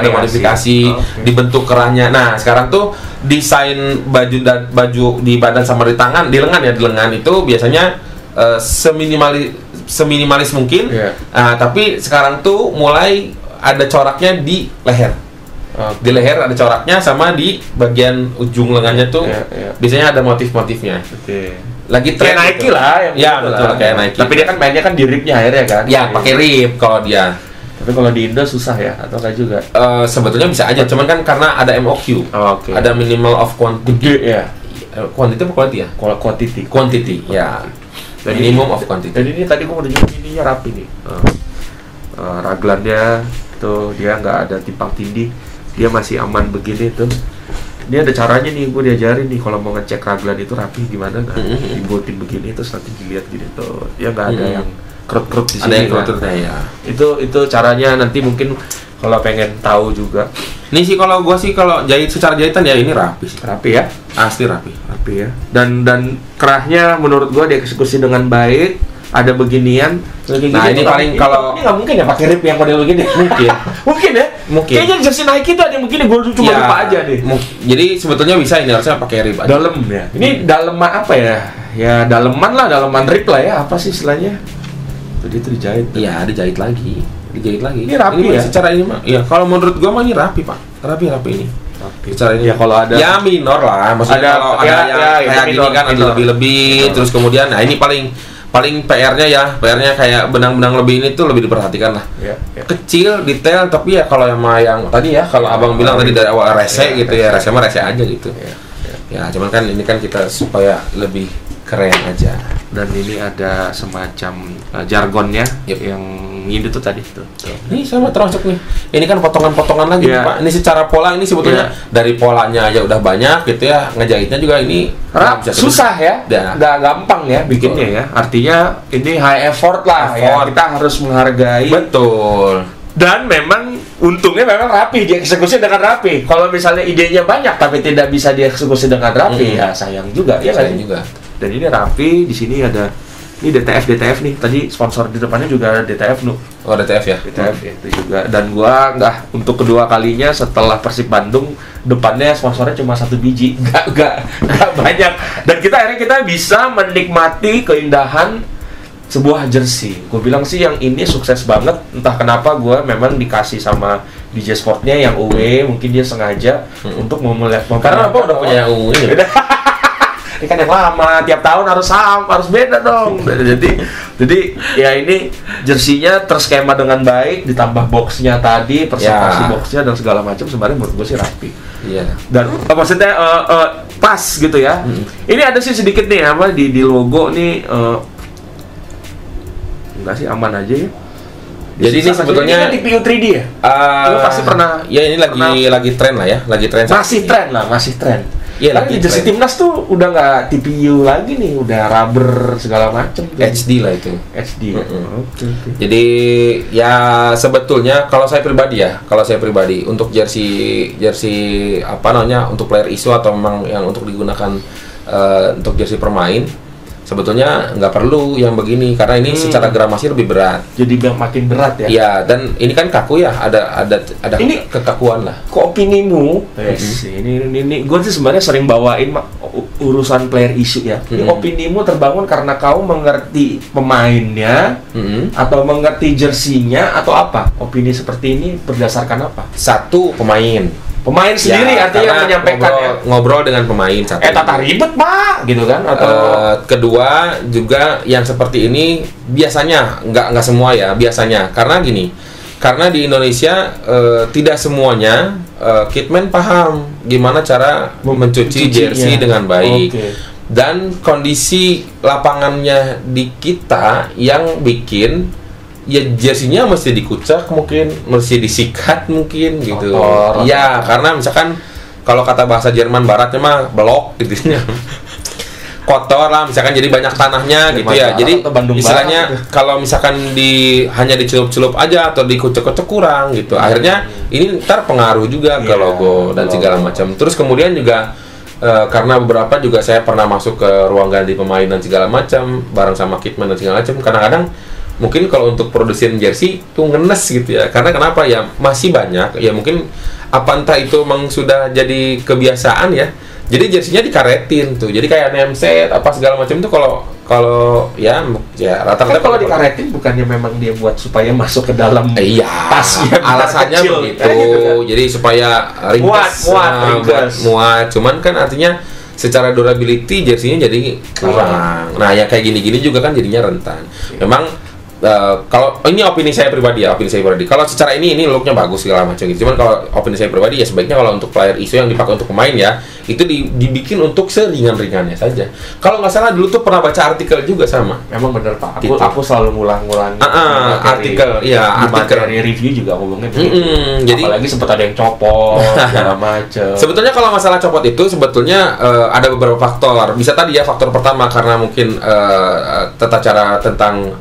Speaker 2: ada modifikasi dibentuk kerahnya. Nah sekarang tuh desain baju di badan sama di tangan, di lengan itu biasanya seminimalis mungkin. Tapi sekarang tuh mulai ada coraknya di leher. Di leher ada coraknya, sama di bagian ujung lengannya tuh biasanya ada motif-motifnya. Lagi tren
Speaker 1: kayak Nike lah
Speaker 2: ya, betul kayak Nike.
Speaker 1: Tapi dia kan mainnya kan di ribnya akhirnya kan.
Speaker 2: Ya, pakai rib kalau dia.
Speaker 1: Tapi kalau di Indo susah ya, atau enggak juga?
Speaker 2: Sebetulnya bisa aja, cuman kan karena ada MOQ. Ada minimal of quantity. Quantity apa quality ya? Quantity, ya. Minimum of quantity.
Speaker 1: Dan ini tadi gua udah juga ininya rapi nih. Raglannya tuh dia nggak ada timpang tindih. Dia masih aman begini tuh. Ini ada caranya nih, gue diajarin nih kalau mau ngecek raglan itu rapi gimana. Nah, dibuatin begini terus nanti dilihat gini tuh. Ya nggak ada yang kerut-kerut di sini.
Speaker 2: Ada yang kerut-kerutnya ya.
Speaker 1: Itu caranya, nanti mungkin kalau pengen tahu juga.
Speaker 2: Ini sih kalau gue sih kalau jahit secara jahitan ya ini rapi sih.
Speaker 1: Rapi ya?
Speaker 2: Asli rapi
Speaker 1: ya. Dan kerahnya menurut gue dieksekusi dengan baik. Ada beginian.
Speaker 2: Nah ini paling kalau
Speaker 1: ini nggak mungkin ya pakai rib yang model begini. Mungkin ya. Kayaknya jersey Nike itu ada yang begini, gue cuma lupa aja deh.
Speaker 2: Jadi sebetulnya bisa ini harusnya pakai rib aja.
Speaker 1: Dalam ya. Ini daleman apa ya? Ya daleman rib lah ya. Apa sih istilahnya? Jadi itu dijahit.
Speaker 2: Iya, dijahit lagi.
Speaker 1: Ini rapi
Speaker 2: ini
Speaker 1: ya.
Speaker 2: Secara ini mah. Iya, kalau menurut gua mah ini rapi, Pak. Rapi ini. Secara ini
Speaker 1: ya kalau ada
Speaker 2: ya minor lah. Maksudnya kalau ada yang kayak gini kan ada lebih-lebih terus kemudian nah ini paling PR-nya kayak benang-benang lebih ini tuh lebih diperhatikan lah. Kecil, detail, tapi ya kalau yang tadi ya, kalau abang bilang tadi dari awal rese gitu ya, rese mah rese aja gitu. Ya, cuman kan ini kan kita supaya lebih keren aja.
Speaker 1: Dan ini ada semacam jargonnya yang ini tuh tadi tuh.
Speaker 2: Ini sama termasuk nih. Ini kan potongan-potongan lagi Pak. Ini secara pola ini sebetulnya dari polanya aja udah banyak gitu ya. Ngejahitnya juga ini
Speaker 1: susah ya. Nggak gampang ya bikinnya ya. Artinya ini high effort lah ya. Kita harus menghargai.
Speaker 2: Betul.
Speaker 1: Dan memang untungnya memang rapi, dieksekusi dengan rapi. Kalau misalnya idenya banyak tapi tidak bisa dieksekusi dengan rapi, ya sayang juga ya kan. Dan ini rapi, di sini ada ini DTF nih. Tadi sponsor di depannya juga ada DTF
Speaker 2: DTF ya.
Speaker 1: DTF ya, itu juga. Dan gua nggak untuk kedua kalinya setelah Persib Bandung depannya sponsornya cuma 1 biji, nggak banyak. Dan akhirnya kita bisa menikmati keindahan sebuah jersey. Gue bilang sih yang ini sukses banget. Entah kenapa gue memang dikasih sama DJ Sportnya yang UE, mungkin dia sengaja untuk
Speaker 2: karena apa udah punya yang UE gitu.
Speaker 1: Ini kan yang lama, tiap tahun harus beda dong. Jadi ya ini jersinya terskema dengan baik, ditambah boxnya tadi, presentasi boxnya dan segala macam, sebenarnya menurut gue sih rapi. Dan maksudnya pas gitu ya. Ini ada sih sedikit nih apa di logo nih. Enggak sih, aman aja ya.
Speaker 2: Jadi ini sebetulnya
Speaker 1: ini TPU 3D ya? Lu pasti pernah.
Speaker 2: Ya ini lagi tren lah ya, lagi tren.
Speaker 1: Masih tren.
Speaker 2: Iya, lagi
Speaker 1: jersey timnas tuh udah nggak TPU lagi nih, udah rubber segala macem.
Speaker 2: HD lah itu.
Speaker 1: HD. Okay.
Speaker 2: Jadi ya sebetulnya kalau saya pribadi untuk jersey apa namanya untuk player isu atau memang yang untuk digunakan untuk jersey permain, sebetulnya nggak perlu yang begini karena ini secara gramasi lebih berat.
Speaker 1: Jadi makin berat ya?
Speaker 2: Iya, dan ini kan kaku ya, ada ini kekakuan lah.
Speaker 1: Opinimu? Ini gue sih sebenarnya sering bawain urusan player issue ya. Ini opinimu terbangun karena kau mengerti pemainnya atau mengerti jersinya atau apa? Opini seperti ini berdasarkan apa?
Speaker 2: Satu, pemain sendiri artinya menyampaikan ngobrol dengan pemain satu.
Speaker 1: Tata ribet Pak, gitu kan? Atau
Speaker 2: kedua juga yang seperti ini biasanya nggak semua ya biasanya karena di Indonesia tidak semuanya kitman paham gimana cara mencuci jersey dengan baik. Dan kondisi lapangannya di kita yang bikin ya jersey-nya mesti dikucek mungkin, mesti disikat mungkin gitu. Iya, karena misalkan kalau kata bahasa Jerman Baratnya mah belok gitu. Kotor lah misalkan, jadi banyak tanahnya gitu ya. Jadi istilahnya kalau misalkan hanya dicelup-celup aja atau dikucek-kucek kurang gitu. Akhirnya ini ntar pengaruh juga ke logo dan segala macam. Terus kemudian juga karena beberapa juga saya pernah masuk ke ruang ganti pemain dan segala macam bareng sama kitman dan segala macam. Kadang-kadang mungkin kalau untuk produsen jersey tuh ngenes gitu ya. Karena kenapa ya, masih banyak ya, mungkin apa entah itu memang sudah jadi kebiasaan ya. Jadi jersinya dikaretin tuh. Jadi kayak nameset apa segala macam itu kalau ya rata-rata
Speaker 1: kalau dikaretin bukannya memang dia buat supaya masuk ke dalam tasnya,
Speaker 2: alasannya kecil, begitu. Gitu kan? Jadi supaya muat. Cuman kan artinya secara durability jersinya jadi kurang. Nah, ya kayak gini-gini juga kan jadinya rentan. Memang kalau ini opini saya pribadi. Kalau secara ini looknya bagus segala macam gitu. Cuman kalau opini saya pribadi ya sebaiknya kalau untuk player isu yang dipakai untuk pemain ya itu dibikin untuk seringan-ringannya saja. Kalau nggak salah dulu tuh pernah baca artikel juga sama.
Speaker 1: Memang bener Pak.
Speaker 2: Gitu.
Speaker 1: Aku selalu ngulang-ngulang
Speaker 2: artikel
Speaker 1: dari review juga ngomongnya begitu.
Speaker 2: Jadi
Speaker 1: apalagi sempat ada yang copot segala macam.
Speaker 2: Sebetulnya kalau masalah copot itu sebetulnya ada beberapa faktor. Bisa tadi ya, faktor pertama karena mungkin tata cara tentang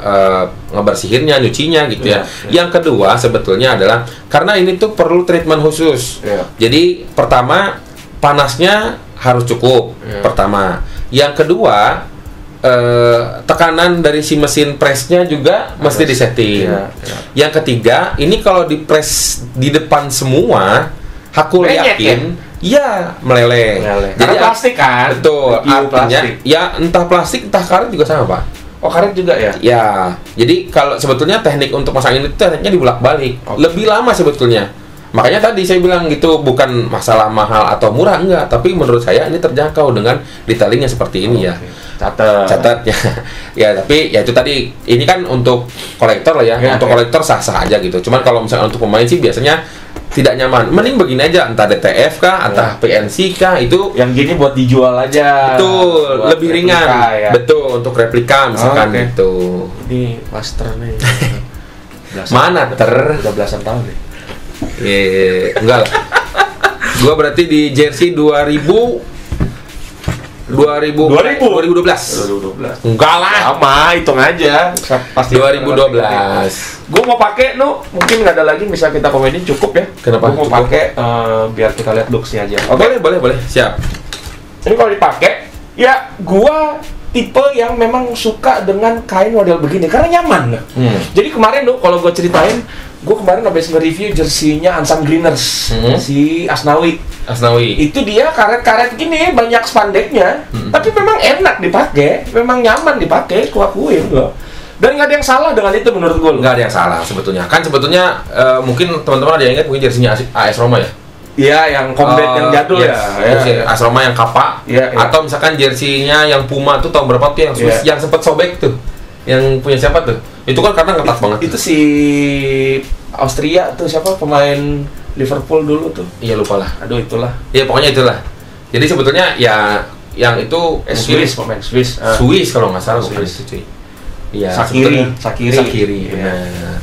Speaker 2: ngebersihinnya, nyucinya gitu ya. Yang kedua sebetulnya adalah karena ini tuh perlu treatment khusus. Jadi pertama panasnya harus cukup. Pertama. Yang kedua tekanan dari si mesin pressnya juga mesti disetting. Yang ketiga, ini kalau di press di depan semua, aku yakin meleleh.
Speaker 1: Jadi plastik kan?
Speaker 2: Betul. Artinya ya entah plastik entah karet juga sama Pak.
Speaker 1: Oh, karet juga ya?
Speaker 2: Ya, jadi kalau sebetulnya teknik untuk masang ini tekniknya dibolak-balik. Lebih lama sebetulnya. Makanya tadi saya bilang gitu, bukan masalah mahal atau murah, enggak. Tapi menurut saya ini terjangkau dengan detailingnya seperti ini ya. Catat ya. Ya, tapi ya itu tadi, ini kan untuk kolektor lah ya. Untuk kolektor sah-sah aja gitu. Cuman kalau misalnya untuk pemain sih biasanya tidak nyaman. Mending begini aja, entah DTF kah, entah PNC kah, itu
Speaker 1: yang gini buat dijual aja.
Speaker 2: Betul, lebih ringan. Betul, untuk replika misalkan gitu.
Speaker 1: Ini master nih.
Speaker 2: Mana
Speaker 1: udah belasan tahun nih.
Speaker 2: Enggak lah. Gua berarti di jersey 2012. Enggak lah.
Speaker 1: Sama, hitung aja.
Speaker 2: Pasti 2012.
Speaker 1: Gue mau pakai mungkin nggak ada lagi, misal kita komedi cukup ya.
Speaker 2: Kenapa?
Speaker 1: Gue mau pakai biar kita lihat looks-nya aja.
Speaker 2: Boleh. Siap.
Speaker 1: Ini kalau dipakai, ya gua tipe yang memang suka dengan kain model begini karena nyaman. Jadi kemarin kalau gue ceritain, gue kemarin habis nge-review jersinya Ansan Greeners, si Asnawi. Itu dia karet-karet gini, banyak spandeknya, tapi memang enak dipakai, memang nyaman dipakai, kuakuin loh. Dan nggak ada yang salah dengan itu menurut gue.
Speaker 2: Nggak ada yang salah sebetulnya. Kan sebetulnya mungkin teman-teman ada yang ingat mungkin jersinya AS Roma ya?
Speaker 1: Iya, yang combat yang jadul ya.
Speaker 2: AS Roma yang Kappa. Atau misalkan jersinya yang Puma tuh tahun berapa tuh yang yang sempat sobek tuh. Yang punya siapa tuh? Itu kan karena ketat banget.
Speaker 1: Itu si Austria tuh, siapa pemain Liverpool dulu tuh?
Speaker 2: Iya, lupa lah.
Speaker 1: Aduh, itulah.
Speaker 2: Iya, pokoknya itulah. Jadi sebetulnya ya yang itu
Speaker 1: Swiss, pemain Swiss.
Speaker 2: Swiss kalau nggak salah bukan itu cuy. Iya, Sakiri. Benar.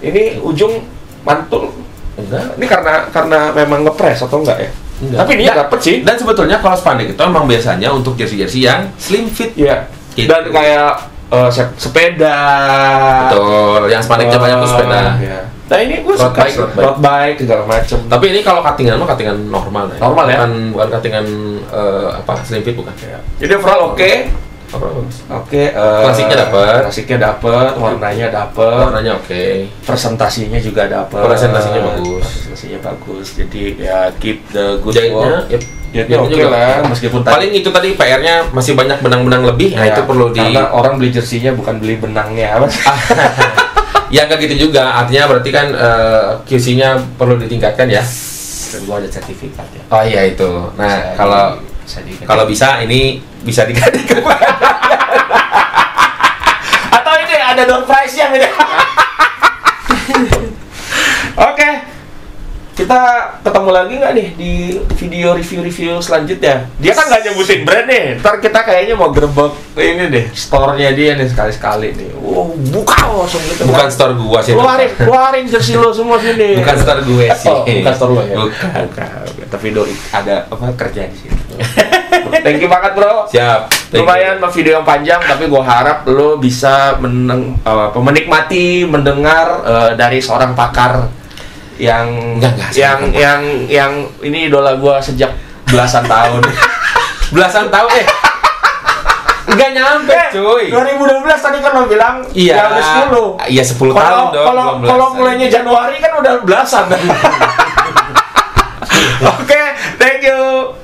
Speaker 1: Ini ujung mantul.
Speaker 2: Enggak.
Speaker 1: Ini karena memang ngepres atau enggak ya?
Speaker 2: Enggak.
Speaker 1: Tapi dia dapet sih.
Speaker 2: Dan sebetulnya kalau spandek itu memang biasanya untuk jersey-jersey yang slim fit.
Speaker 1: Iya.
Speaker 2: Gitu.
Speaker 1: Dan kayak sepeda.
Speaker 2: Betul. Yang spandeknya banyak tuh sepeda.
Speaker 1: Iya. Nah ini gue suka road bike segala macem.
Speaker 2: Tapi ini kalau cuttingan mah cuttingan normal ya.
Speaker 1: Normal ya.
Speaker 2: Bukan cuttingan slim fit bukan.
Speaker 1: Ya. Jadi overall oke.
Speaker 2: Klasiknya dapat,
Speaker 1: warnanya dapat, presentasinya juga dapat,
Speaker 2: presentasinya
Speaker 1: bagus. Jadi ya keep the good work.
Speaker 2: Jadinya
Speaker 1: oke lah, meskipun
Speaker 2: paling itu tadi PR-nya masih banyak benang-benang lebih. Nah itu perlu
Speaker 1: karena orang beli jersinya bukan beli benangnya apa?
Speaker 2: Ya nggak gitu juga, artinya berarti kan QC-nya perlu ditingkatkan ya.
Speaker 1: Dan gua ada sertifikat ya.
Speaker 2: Oh iya itu. Nah kalau bisa ini bisa diganti
Speaker 1: atau ini ada door price yang ini. Oke. kita ketemu lagi nggak nih di video review selanjutnya? Dia kan nggak nyebutin brand nih. Ntar kita kayaknya mau gerbek ini deh, store-nya dia nih sekali-sekali nih. Wow, buka langsung gitu.
Speaker 2: Bukan store gua sih.
Speaker 1: Keluarin jersey lo semua sini.
Speaker 2: Bukan store gue sih.
Speaker 1: Bukan store lo ya.
Speaker 2: Bukan.
Speaker 1: Tapi ada apa kerja di sini. Thank you banget bro.
Speaker 2: Siap.
Speaker 1: Lumayan video yang panjang, tapi gue harap lo bisa menikmati, mendengar dari seorang pakar yang ini idola gue sejak belasan tahun.
Speaker 2: Belasan tahun nggak nyampe cuy.
Speaker 1: 2012 tadi kan lo bilang
Speaker 2: iya,
Speaker 1: ya udah 10.
Speaker 2: Iya 10 tahun dong.
Speaker 1: Kalau mulainya Januari kan udah belasan. Oke, thank you.